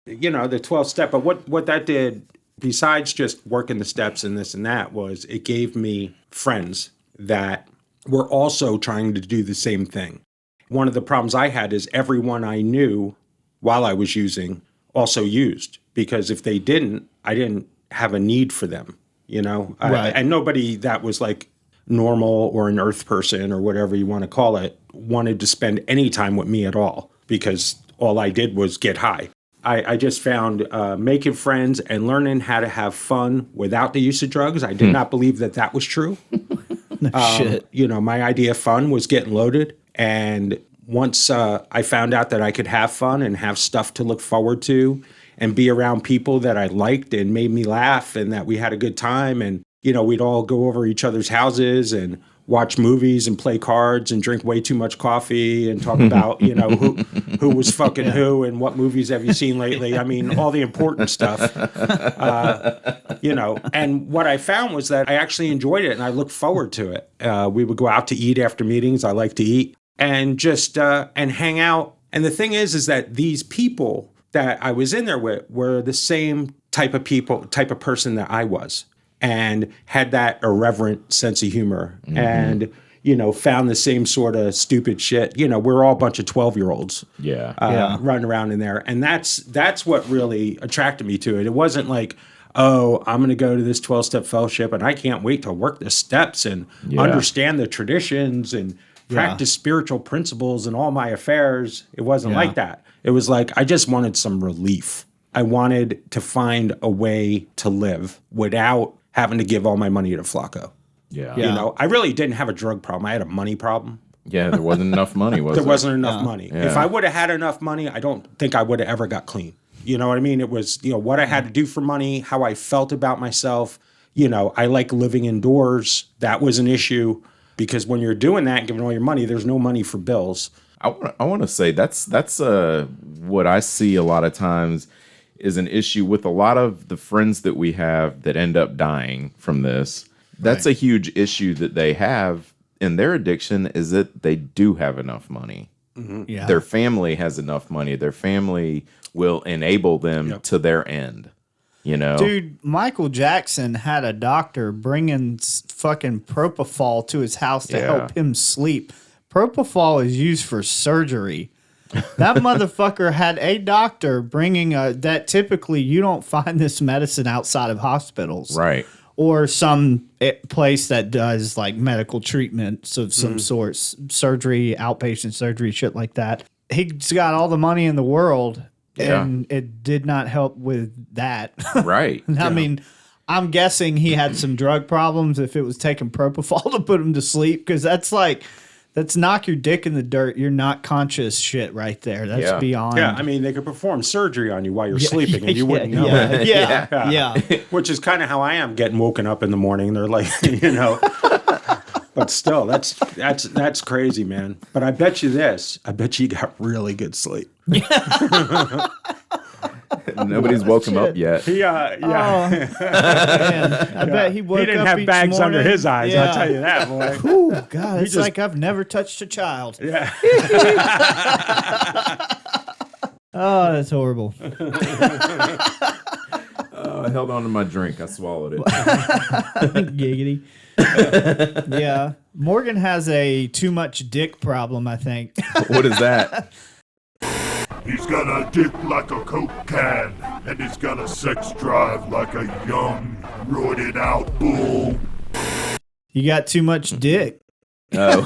You know, the 12-step. But what that did, besides just working the steps and this and that, was it gave me friends that were also trying to do the same thing. One of the problems I had is everyone I knew while I was using also used, because if they didn't, I didn't have a need for them, you know? Right. And nobody that was like normal or an earth person or whatever you want to call it wanted to spend any time with me at all, because all I did was get high. I just found making friends and learning how to have fun without the use of drugs. I did not believe that was true. Shit. You know, my idea of fun was getting loaded. And once I found out that I could have fun and have stuff to look forward to and be around people that I liked and made me laugh and that we had a good time. And, you know, we'd all go over each other's houses and watch movies and play cards and drink way too much coffee and talk about, you know, who was fucking who and what movies have you seen lately. I mean, all the important stuff, you know. And what I found was that I actually enjoyed it and I looked forward to it. We would go out to eat after meetings. I like to eat and just and hang out. And the thing is that these people that I was in there with were the same type of person that I was, and had that irreverent sense of humor and, you know, found the same sort of stupid shit. You know, we're all a bunch of 12-year-olds running around in there. And that's what really attracted me to it. It wasn't like, oh, I'm going to go to this 12-step fellowship and I can't wait to work the steps and understand the traditions and practice spiritual principles and all my affairs. It wasn't like that. It was like, I just wanted some relief. I wanted to find a way to live without having to give all my money to Flacco. Yeah. You know, I really didn't have a drug problem. I had a money problem. Yeah, there wasn't enough money, was there? There wasn't enough money. Yeah. If I would have had enough money, I don't think I would have ever got clean. You know what I mean? It was, you know, what I had to do for money, how I felt about myself. You know, I like living indoors. That was an issue, because when you're doing that, giving all your money, there's no money for bills. I want to say that's what I see a lot of times is an issue with a lot of the friends that we have that end up dying from this. That's a huge issue that they have in their addiction, is that they do have enough money. Mm-hmm. Yeah. Their family has enough money. Their family will enable them to their end. You know, dude, Michael Jackson had a doctor bringing fucking propofol to his house to help him sleep. Propofol is used for surgery. That motherfucker had a doctor bringing that typically you don't find this medicine outside of hospitals. Right. Or some place that does like medical treatments of some sorts, surgery, outpatient surgery, shit like that. He's got all the money in the world, and it did not help with that. Right. I mean, I'm guessing he had some drug problems if it was taking propofol to put him to sleep, because that's knock your dick in the dirt. You're not conscious shit right there. That's beyond. Yeah, I mean, they could perform surgery on you while you're sleeping and you wouldn't know it. Yeah. Which is kind of how I am getting woken up in the morning. They're like, you know. But still, that's crazy, man. But I bet you this. I bet you got really good sleep. Nobody's woke him up yet. Yeah. Man, I bet he woke up. He didn't have each bags morning. under his eyes. I'll tell you that, boy. Ooh, God, it's like I've never touched a child. Yeah. Oh, that's horrible. I held on to my drink. I swallowed it. Giggity. Yeah. Morgan has a too much dick problem, I think. What is that? He's got a dick like a Coke can, and he's got a sex drive like a young, roided out bull. You got too much dick. Oh.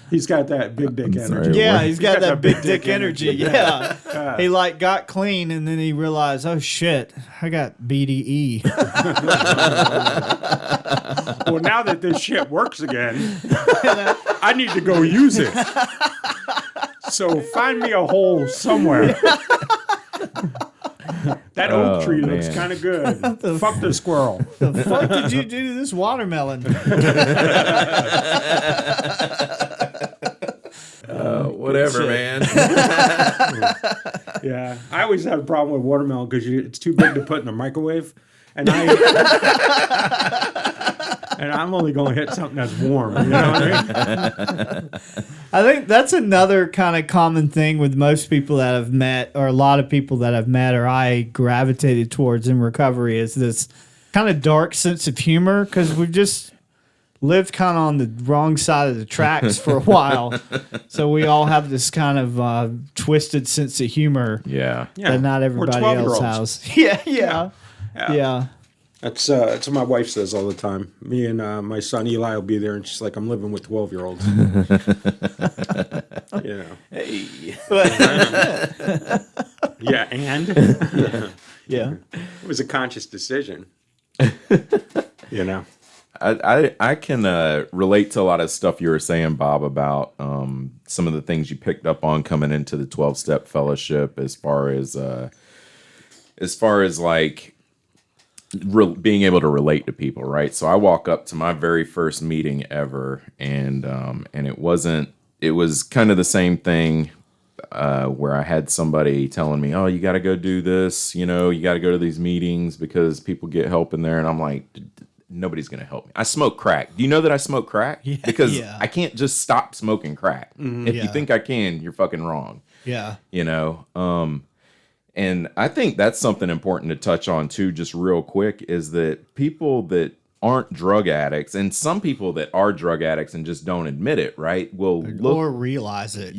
He's got that big dick energy. Yeah, he's got that big dick energy. Yeah. He got clean and then he realized, oh shit, I got BDE. well, now that this shit works again, I need to go use it. So find me a hole somewhere. That oak tree looks kind of good. Fuck the squirrel. The fuck did you do to this watermelon? Whatever, man. Yeah, I always have a problem with watermelon because it's too big to put in the microwave, and I'm only going to hit something that's warm. You know what I mean? I think that's another kind of common thing with most people that I've met, or a lot of people that I've met, or I gravitated towards in recovery, is this kind of dark sense of humor, because we've just lived kind of on the wrong side of the tracks for a while. So we all have this kind of twisted sense of humor that not everybody else has. Yeah. That's what my wife says all the time. Me and my son Eli will be there, and she's like, "I'm living with 12-year-olds." You know. Hey. Yeah, and Yeah. it was a conscious decision. You know. I can relate to a lot of stuff you were saying, Bob, about some of the things you picked up on coming into the 12-step fellowship, as far as like being able to relate to people, right? So I walk up to my very first meeting ever, and it was kind of the same thing where I had somebody telling me, "Oh, you got to go do this, you got to go to these meetings because people get help in there," and I'm like, nobody's going to help me. I smoke crack. Do you know that I smoke crack? Yeah, because I can't just stop smoking crack. If you think I can, you're fucking wrong. Yeah. And I think that's something important to touch on too, just real quick, is that people that aren't drug addicts, and some people that are drug addicts and just don't admit it, right, will look, or realize it.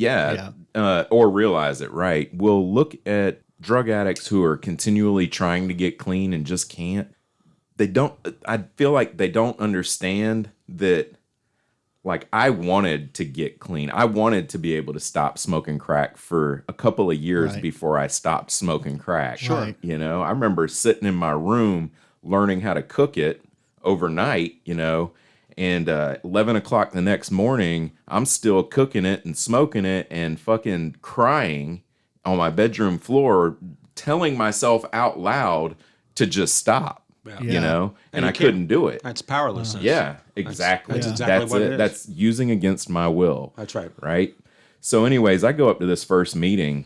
Or realize it, right, will look at drug addicts who are continually trying to get clean and just can't. I feel like they don't understand that, like, I wanted to get clean. I wanted to be able to stop smoking crack for a couple of years before I stopped smoking crack. Sure. I remember sitting in my room learning how to cook it overnight, and 11 o'clock the next morning, I'm still cooking it and smoking it and fucking crying on my bedroom floor, telling myself out loud to just stop. And I couldn't do it. That's powerlessness. Yeah, exactly. That's exactly what it is. That's using against my will. That's right. Right? So anyways, I go up to this first meeting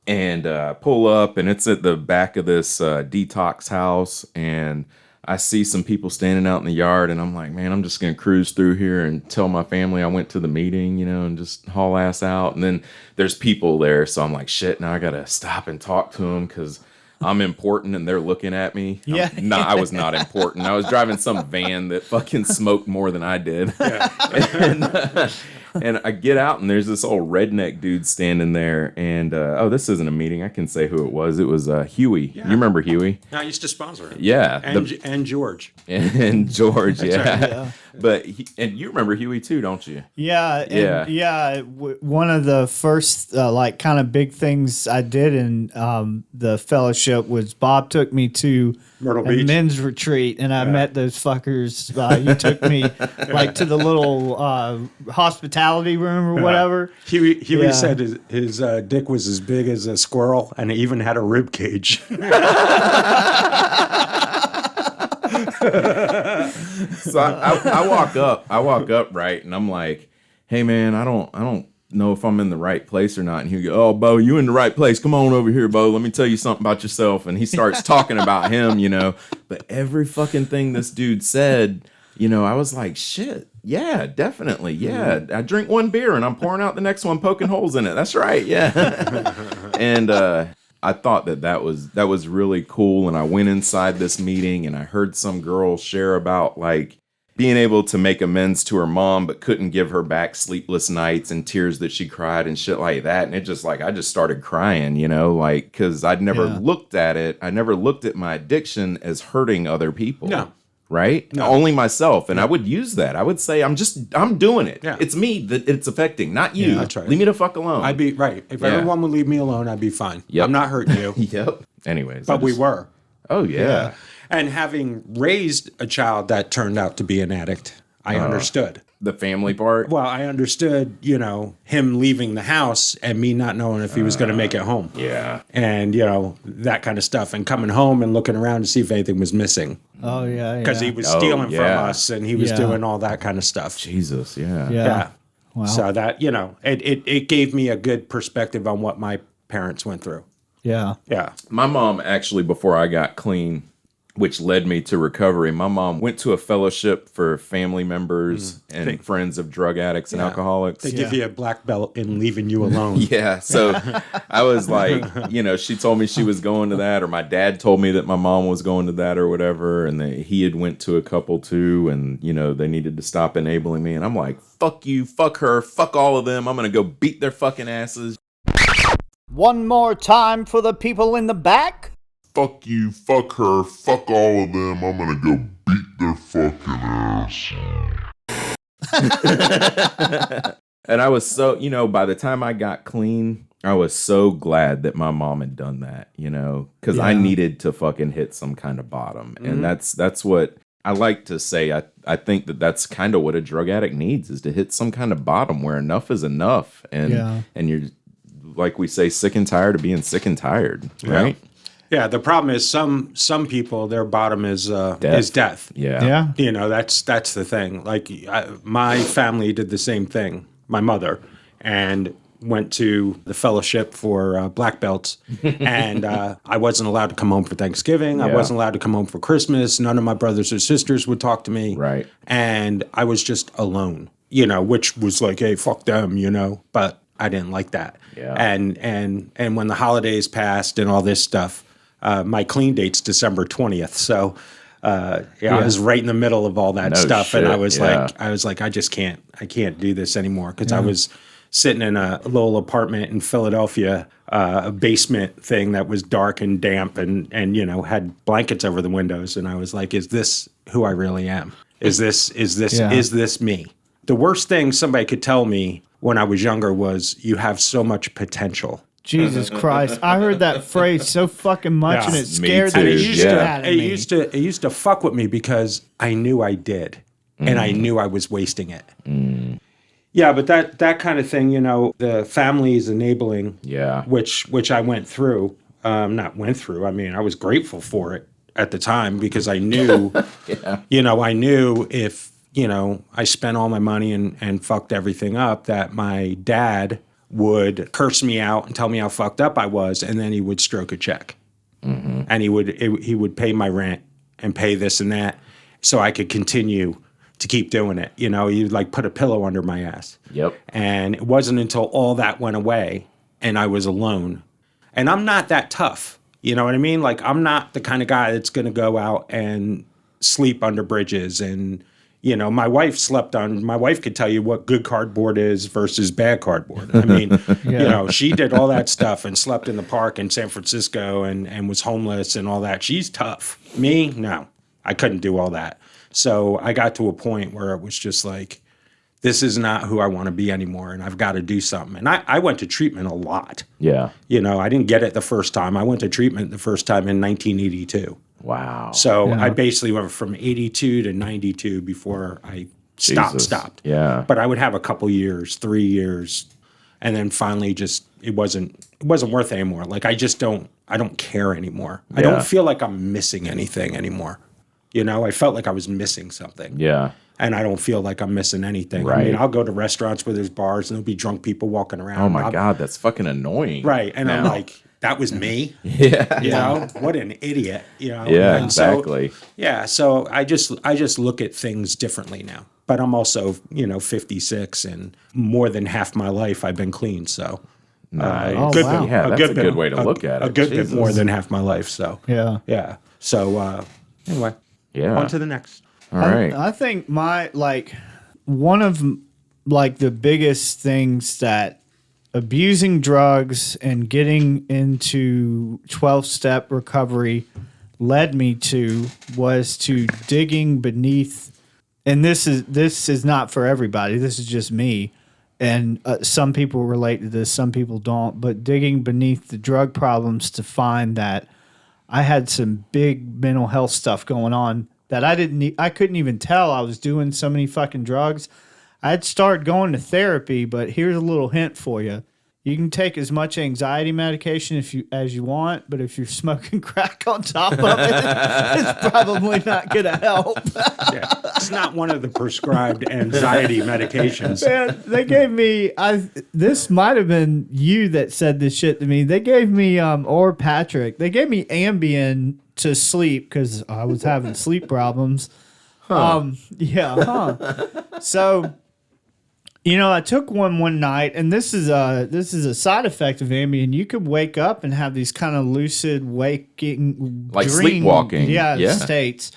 and pull up, and it's at the back of this detox house, and I see some people standing out in the yard, and I'm like, man, I'm just going to cruise through here and tell my family I went to the meeting, and just haul ass out. And then there's people there, so I'm like, shit, now I got to stop and talk to them because I'm important and they're looking at me. Yeah. I was not important. I was driving some van that fucking smoked more than I did. Yeah. And I get out, and there's this old redneck dude standing there. And, this isn't a meeting. I can say who it was. It was Huey. Yeah. You remember Huey? I used to sponsor him. Yeah. And George. And George, yeah. Right, yeah. But you remember Huey too, don't you? Yeah. One of the first kind of big things I did in the fellowship was Bob took me to Myrtle a Beach men's retreat, and I met those fuckers. He took me to the little hospitality room or whatever. Huey said his dick was as big as a squirrel, and it even had a rib cage. So I walk up, right, and I'm like, hey man, I don't know if I'm in the right place or not. And he goes, oh, Bo, you in the right place. Come on over here, Bo. Let me tell you something about yourself. And he starts talking about him, But every fucking thing this dude said, I was like, shit, yeah, definitely. Yeah, I drink one beer and I'm pouring out the next one, poking holes in it. That's right, yeah. And I thought that was really cool. And I went inside this meeting and I heard some girl share about, like, being able to make amends to her mom, but couldn't give her back sleepless nights and tears that she cried and shit like that. And it just, like, I just started crying, because I'd never looked at it. I never looked at my addiction as hurting other people. No. Right? No. Only myself. And I would use that. I would say, I'm doing it. Yeah. It's me that it's affecting, not you. Yeah, that's right. Leave me the fuck alone. I'd be right. If everyone would leave me alone, I'd be fine. Yep. I'm not hurting you. Yep. Anyways. But we were. Oh, yeah. And having raised a child that turned out to be an addict, I understood. The family part? Well, I understood, him leaving the house and me not knowing if he was going to make it home. Yeah. And, that kind of stuff. And coming home and looking around to see if anything was missing. Oh, yeah. Because he was stealing from us and he was doing all that kind of stuff. Jesus, yeah. Yeah. Wow. So that, it gave me a good perspective on what my parents went through. Yeah. Yeah. My mom actually, before I got clean, which led me to recovery, my mom went to a fellowship for family members and friends of drug addicts and alcoholics. They give you a black belt in leaving you alone. Yeah. So I was like, she told me she was going to that, or my dad told me that my mom was going to that or whatever. And he had went to a couple too. And, they needed to stop enabling me. And I'm like, fuck you, fuck her, fuck all of them. I'm going to go beat their fucking asses. One more time for the people in the back. Fuck you, fuck her, fuck all of them. I'm gonna go beat their fucking ass. And I was so, by the time I got clean, I was so glad that my mom had done that, because I needed to fucking hit some kind of bottom. And that's what I like to say. I think that's kind of what a drug addict needs, is to hit some kind of bottom where enough is enough. And you're, like we say, sick and tired of being sick and tired, right? Yeah, the problem is some people, their bottom is death. Yeah. That's the thing. Like my family did the same thing. My mother and went to the fellowship for black belts, and I wasn't allowed to come home for Thanksgiving. Yeah. I wasn't allowed to come home for Christmas. None of my brothers or sisters would talk to me. Right. And I was just alone. Which was like, hey, fuck them. But I didn't like that. Yeah. And when the holidays passed and all this stuff. My clean date's December 20th. So, I was right in the middle of all that stuff. Shit, and I was like, I can't do this anymore. Cause I was sitting in a little apartment in Philadelphia, a basement thing that was dark and damp and, had blankets over the windows. And I was like, is this who I really am? Is this me? The worst thing somebody could tell me when I was younger was, you have so much potential. Jesus Christ. I heard that phrase so fucking much and it scared too. the shit out of me. It used to fuck with me because I knew I did. And I knew I was wasting it. Yeah, but that kind of thing, the family is enabling, which I went through. Not went through. I mean, I was grateful for it at the time because I knew, I knew if, I spent all my money and fucked everything up, that my dad would curse me out and tell me how fucked up I was, and then he would stroke a check. And he would pay my rent and pay this and that so I could continue to keep doing it. He'd like put a pillow under my ass. Yep. And it wasn't until all that went away and I was alone. And I'm not that tough. You know what I mean? Like, I'm not the kind of guy that's going to go out and sleep under bridges and my wife could tell you what good cardboard is versus bad cardboard. I mean, she did all that stuff and slept in the park in San Francisco and was homeless and all that. She's tough. Me, no, I couldn't do all that. So I got to a point where it was just like, this is not who I want to be anymore, and I've got to do something. And I went to treatment a lot. Yeah. I didn't get it the first time. I went to treatment the first time in 1982. Wow. So I basically went from 82 to 92 before I stopped. Yeah. But I would have a couple years, 3 years, and then finally it wasn't worth it anymore. Like I don't care anymore. I don't feel like I'm missing anything anymore. I felt like I was missing something. Yeah. And I don't feel like I'm missing anything. Right. I mean, I'll go to restaurants where there's bars and there'll be drunk people walking around. Oh my God, that's fucking annoying. Right. And I'm like, that was me. Yeah. What an idiot. Yeah, and exactly. So I just look at things differently now. But I'm also, 56 and more than half my life I've been clean. So Nice. Wow. Yeah, that's a good way to look at it. A good bit more than half my life. So Yeah. So anyway, Yeah. on to the next. All right. I think one of the biggest things that abusing drugs and getting into 12-step recovery led me to was to digging beneath, and this is not for everybody, this is just me, and some people relate to this, some people don't, but digging beneath the drug problems to find that I had some big mental health stuff going on that I couldn't even tell I was doing so many fucking drugs. I'd started going to therapy, but here's a little hint for you. You can take as much anxiety medication as you want, but if you're smoking crack on top of it, it's probably not going to help. Yeah, it's not one of the prescribed anxiety medications. Man, they gave me. This might have been you that said this shit to me. They gave me, or Patrick. They gave me Ambien to sleep because I was having sleep problems. So. I took one night, and this is a side effect of Ambien. You could wake up and have these kind of lucid waking, like dream, sleepwalking, states.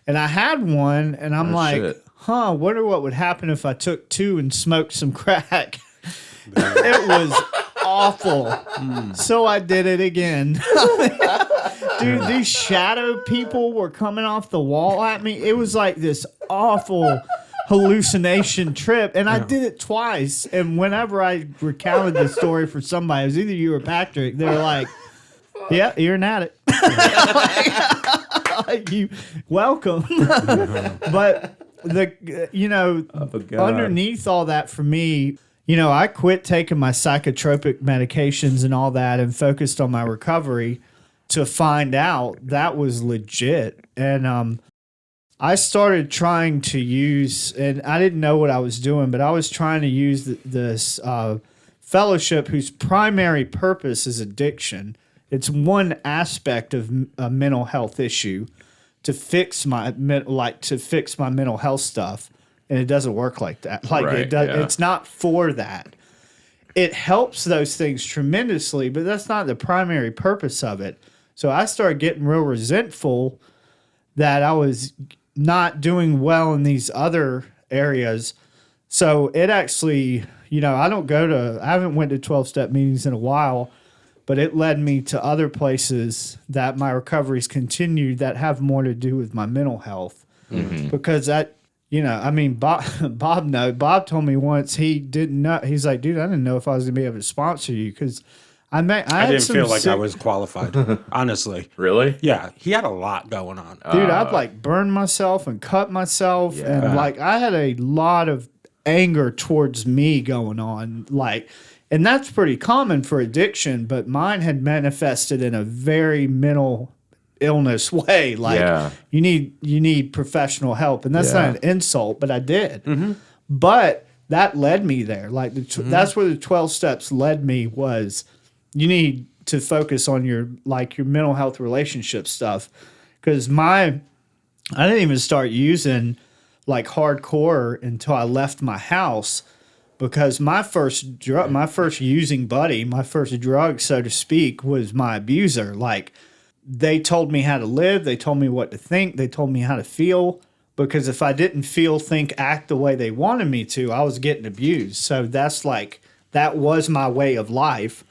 And I had one, and I'm wonder what would happen if I took 2 and smoked some crack. It was awful. So I did it again. Dude, these shadow people were coming off the wall at me. It was like this awful hallucination trip, and I did it twice. And whenever I recounted the story for somebody, it was either you or Patrick, they were like, yeah, you're an addict. You welcome. But underneath all that for me, I quit taking my psychotropic medications and all that and focused on my recovery to find out that was legit. And I started trying to use, and I didn't know what I was doing, but I was trying to use this fellowship whose primary purpose is addiction. It's one aspect of a mental health issue to fix my mental health stuff, and it doesn't work like that. It's not for that. It helps those things tremendously, but that's not the primary purpose of it. So I started getting real resentful that I was not doing well in these other areas. So it actually, I haven't went to 12-step meetings in a while, but it led me to other places that my recoveries continued that have more to do with my mental health. Mm-hmm. Because Bob told me once he didn't know, he's like, dude, I didn't know if I was going to be able to sponsor you because I didn't feel like I was qualified, honestly. Really? Yeah, he had a lot going on. Dude, I'd burned myself and cut myself, and I had a lot of anger towards me going on, and that's pretty common for addiction, but mine had manifested in a very mental illness way. You need professional help, and that's not an insult, but I did. Mm-hmm. But that led me there. That's where the 12 steps led me was. You need to focus on your mental health relationship stuff. Because I didn't even start using hardcore until I left my house, because my first using buddy, my first drug, so to speak, was my abuser. They told me how to live. They told me what to think. They told me how to feel. Because if I didn't feel, think, act the way they wanted me to, I was getting abused. So that was my way of life.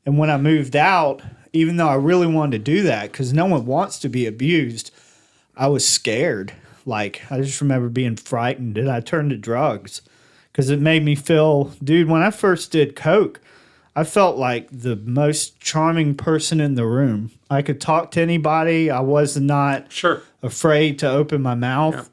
And when I moved out, even though I really wanted to do that, because no one wants to be abused, I was scared. I just remember being frightened, and I turned to drugs because it made me feel, dude, when I first did coke, I felt like the most charming person in the room. I could talk to anybody. I was not afraid to open my mouth. Yeah.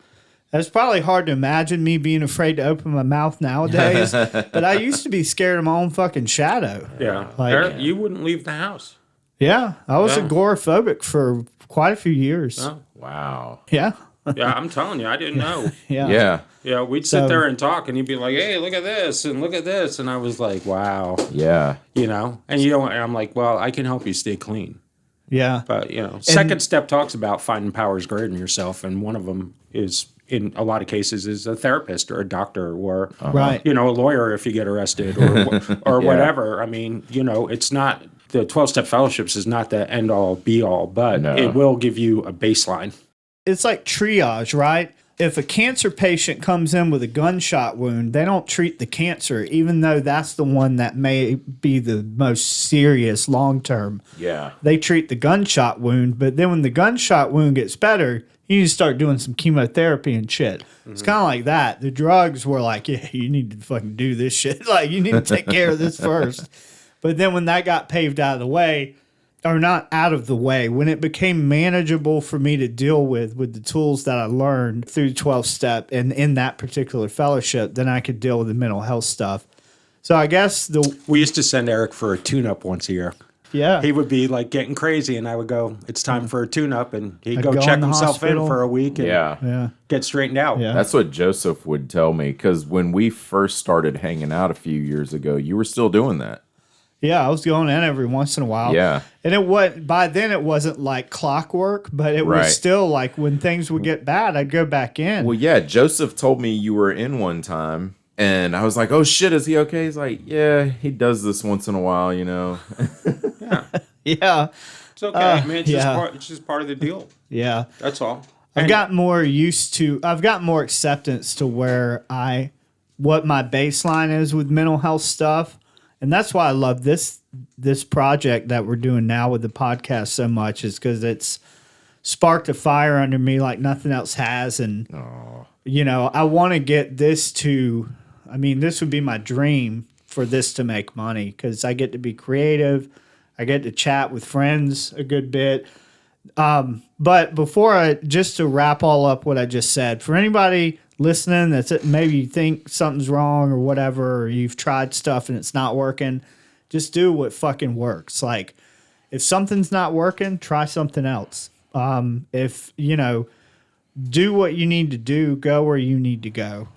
It's probably hard to imagine me being afraid to open my mouth nowadays, but I used to be scared of my own fucking shadow. Yeah. You wouldn't leave the house. Yeah. I was agoraphobic for quite a few years. Oh. Wow. Yeah. Yeah, I'm telling you, I didn't know. Yeah. Yeah, we'd sit there and talk, and you'd be like, hey, look at this, and look at this. And I was like, wow. Yeah. And I'm like, well, I can help you stay clean. Yeah. But, second step talks about finding powers greater than yourself, and one of them is, in a lot of cases, is a therapist or a doctor or, right. A lawyer if you get arrested or whatever. I mean, it's not, the 12-step fellowships is not the end-all, be-all, but it will give you a baseline. It's like triage, right? If a cancer patient comes in with a gunshot wound, they don't treat the cancer, even though that's the one that may be the most serious long-term. Yeah. They treat the gunshot wound, but then when the gunshot wound gets better, you need to start doing some chemotherapy and shit. Mm-hmm. It's kind of like that. The drugs were like, yeah, you need to fucking do this shit. You need to take care of this first. But then when that got paved out of the way, or not out of the way, when it became manageable for me to deal with the tools that I learned through 12-step and in that particular fellowship, then I could deal with the mental health stuff. So I guess we used to send Eric for a tune-up once a year. Yeah. He would be like getting crazy, and I would go, it's time for a tune-up, and he'd go check himself in for a week and get straightened out. Yeah. That's what Joseph would tell me, because when we first started hanging out a few years ago, you were still doing that. Yeah, I was going in every once in a while. Yeah. And by then it wasn't like clockwork, but it was still like when things would get bad, I'd go back in. Well, yeah, Joseph told me you were in one time. And I was like, oh, shit, is he okay? He's like, yeah, he does this once in a while, you know. Yeah. It's okay, man. It's just part of the deal. Yeah. That's all. I've gotten more acceptance to what my baseline is with mental health stuff. And that's why I love this project that we're doing now with the podcast so much, is because it's sparked a fire under me like nothing else has. And, you know, I want to get this to... I mean, this would be my dream for this to make money, because I get to be creative. I get to chat with friends a good bit. But just to wrap all up what I just said, for anybody listening that's maybe you think something's wrong or whatever, or you've tried stuff and it's not working, just do what fucking works. Like, if something's not working, try something else. If, you know, do what you need to do, go where you need to go.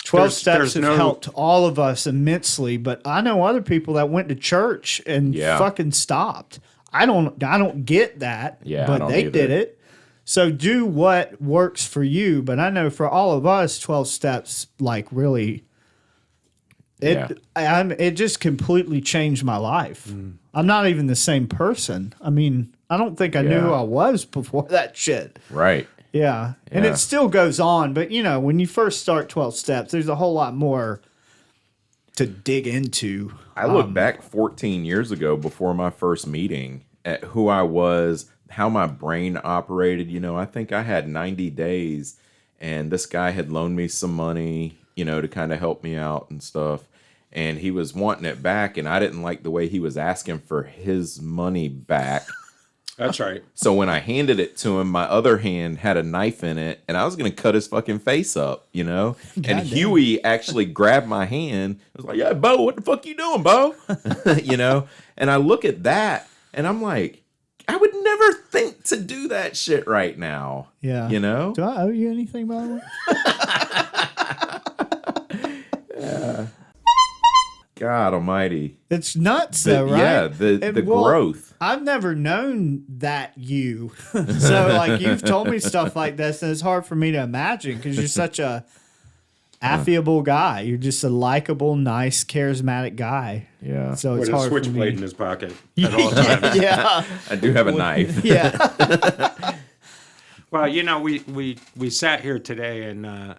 12 steps have helped all of us immensely, but I know other people that went to church and fucking stopped. I don't get that, but they did it. So do what works for you. But I know for all of us, 12 steps, like, really, it just completely changed my life. I'm not even the same person. I mean, I don't think I knew who I was before that shit. Right. Yeah. And it still goes on. But, you know, when you first start 12 steps, there's a whole lot more to dig into. I look back 14 years ago before my first meeting at who I was, how my brain operated. You know, I think I had 90 days and this guy had loaned me some money, you know, to kind of help me out and stuff. And he was wanting it back, and I didn't like the way he was asking for his money back. That's right. So when I handed it to him, my other hand had a knife in it, and I was going to cut his fucking face up, you know? And Huey actually grabbed my hand. I was like, yeah, Bo, what the fuck you doing, Bo? You know? And I look at that, and I'm like, I would never think to do that shit right now. Yeah. You know? Do I owe you anything, by the way? Yeah. God almighty. It's nuts, though, right? Yeah, the growth. I've never known that you. So, like, you've told me stuff like this, and it's hard for me to imagine because you're such a affable guy. You're just a likable, nice, charismatic guy. Yeah. So it's with hard a switchblade in his pocket at all times. Yeah. I do have a knife. Yeah. Well, you know, we sat here today and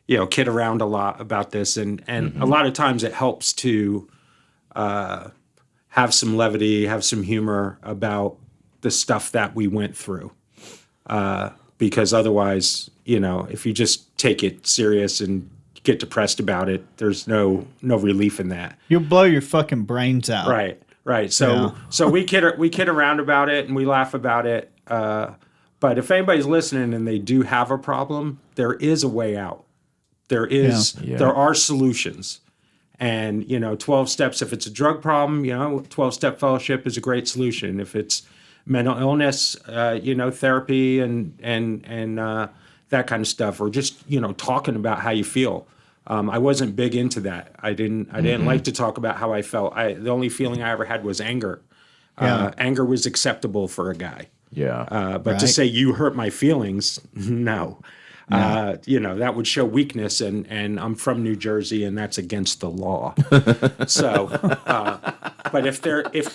you know, kid around a lot about this, and a lot of times it helps to have some levity, have some humor about the stuff that we went through, because otherwise, you know, if you just take it serious and get depressed about it, there's no relief in that. You'll blow your fucking brains out. Right. So we kid around about it and we laugh about it. But if anybody's listening and they do have a problem, there is a way out. There are solutions. And, you know, 12 steps, if it's a drug problem, you know, 12-step fellowship is a great solution. If it's mental illness, you know, therapy and that kind of stuff, or just, you know, talking about how you feel. I wasn't big into that. I didn't like to talk about how I felt. The only feeling I ever had was anger. Anger was acceptable for a guy. Yeah. But to say you hurt my feelings, no. You know, that would show weakness, and I'm from New Jersey, and that's against the law. So, but if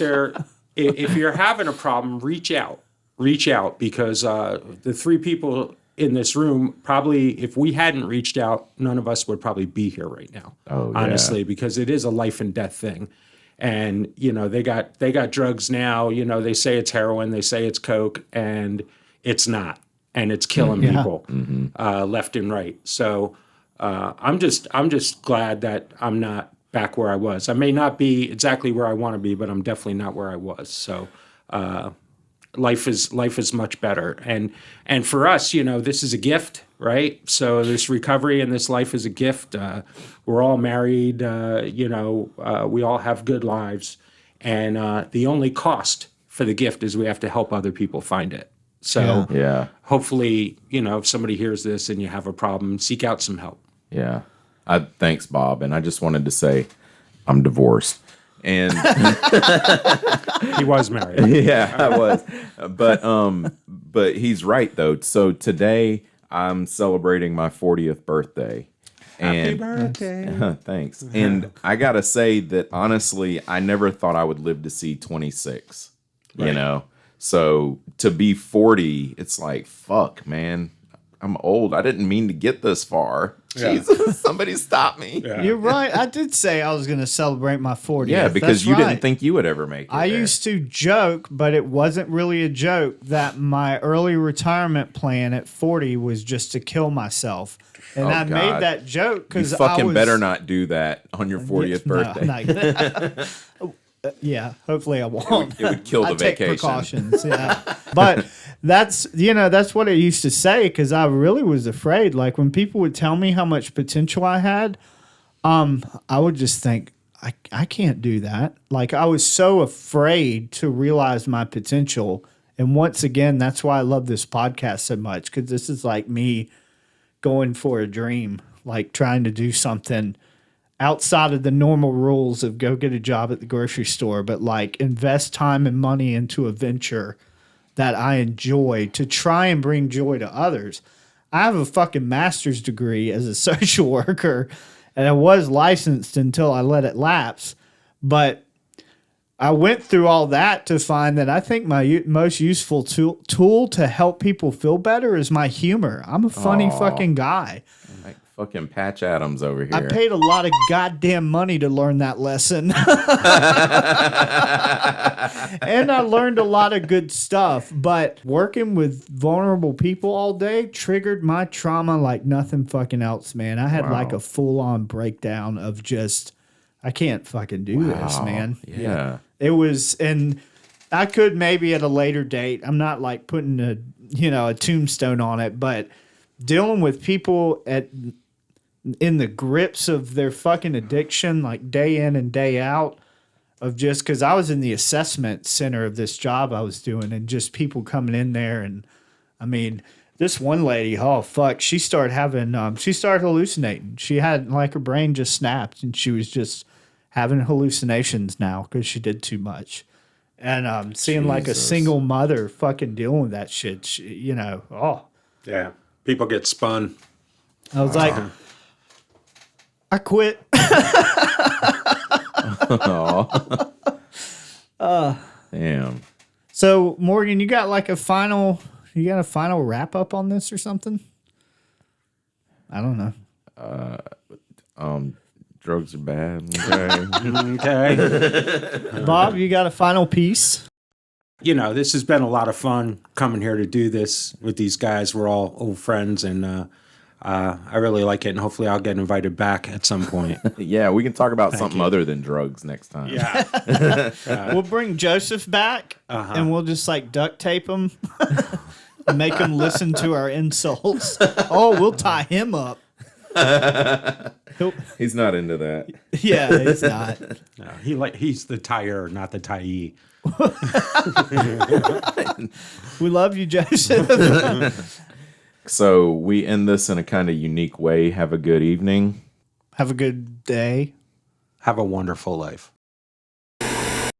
you're having a problem, reach out, because the three people in this room, probably if we hadn't reached out, none of us would probably be here right now. Oh, yeah. Honestly, because it is a life and death thing. And, you know, they got drugs now, you know, they say it's heroin, they say it's coke, and it's not. And it's killing people left and right. So I'm just glad that I'm not back where I was. I may not be exactly where I want to be, but I'm definitely not where I was. So life is much better. And for us, this is a gift, right? So this recovery and this life is a gift. We're all married, we all have good lives. And the only cost for the gift is we have to help other people find it. So hopefully, if somebody hears this and you have a problem, seek out some help. Yeah. Thanks, Bob. And I just wanted to say I'm divorced. And he was married. Yeah, I was. But he's right, though. So today I'm celebrating my 40th birthday. Happy birthday. Thanks. And I got to say that, honestly, I never thought I would live to see 26, Right. So to be 40, it's like, fuck, man, I'm old. I didn't mean to get this far. Yeah. Jesus, somebody stop me. Yeah. You're right. I did say I was going to celebrate my 40th. Yeah, because That's you right. didn't think you would ever make it. I there. used to joke, but it wasn't really a joke, that my early retirement plan at 40 was just to kill myself. And Oh, I God. made that joke You because fucking better not do that on your 40th birthday. Yeah, hopefully I won't. It would kill the I take vacation. precautions, yeah. But that's what I used to say, because I really was afraid. Like when people would tell me how much potential I had, I would just think, I can't do that. Like I was so afraid to realize my potential. And once again, that's why I love this podcast so much, because this is like me going for a dream, like trying to do something outside of the normal rules of go get a job at the grocery store, but like invest time and money into a venture that I enjoy to try and bring joy to others. I have a fucking master's degree as a social worker, and I was licensed until I let it lapse. But I went through all that to find that I think my most useful tool to help people feel better is my humor. I'm a funny fucking guy. Like fucking Patch Adams over here. I paid a lot of goddamn money to learn that lesson. And I learned a lot of good stuff. But working with vulnerable people all day triggered my trauma like nothing fucking else, man. I had like a full-on breakdown of just, I can't fucking do this, man. Yeah. It was, and I could maybe at a later date, I'm not like putting a tombstone on it, but dealing with people in the grips of their fucking addiction, like day in and day out, of just, because I was in the assessment center of this job I was doing, and just people coming in there. And I mean, this one lady, oh fuck, she started hallucinating. She had like her brain just snapped, and she was just having hallucinations now because she did too much. And seeing like a single mother fucking dealing with that shit, Yeah. People get spun. I was like, I quit. Damn. So Morgan, you got a final wrap up on this or something? I don't know. Drugs are bad. Okay. Okay. Bob, you got a final piece? This has been a lot of fun coming here to do this with these guys. We're all old friends, and I really like it, and hopefully I'll get invited back at some point. Yeah, we can talk about something other than drugs next time. Yeah. We'll bring Joseph back, and we'll just duct tape him and make him listen to our insults. Oh, we'll tie him up. He's not into that. Yeah, he's not. No, he's the tire, not the tie. We love you, Joseph. So we end this in a kind of unique way. Have a good evening. Have a good day. Have a wonderful life. I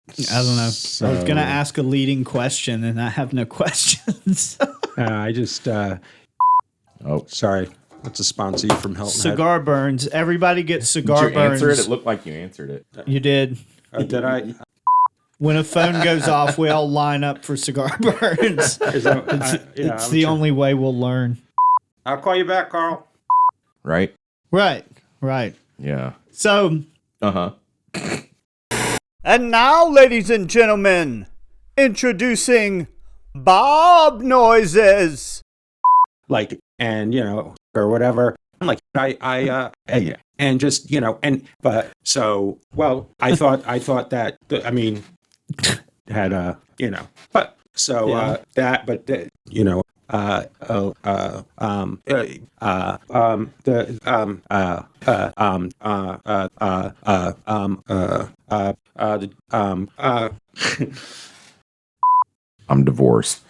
don't know. I was going to ask a leading question, and I have no questions. I just... sorry. That's a sponsor you from Hilton Head. Cigar burns. Everybody gets cigar Did you burns. answer it? It looked like you answered it. You did. Did I? When a phone goes off, we all line up for cigar burns. It's the only way we'll learn. I'll call you back, Carl. Right? Right. Yeah. So. Uh-huh. And now, ladies and gentlemen, introducing Bob Noises. Or whatever. I'm like, and just, but so, well, I thought that, had but so, that, but, the, I'm divorced.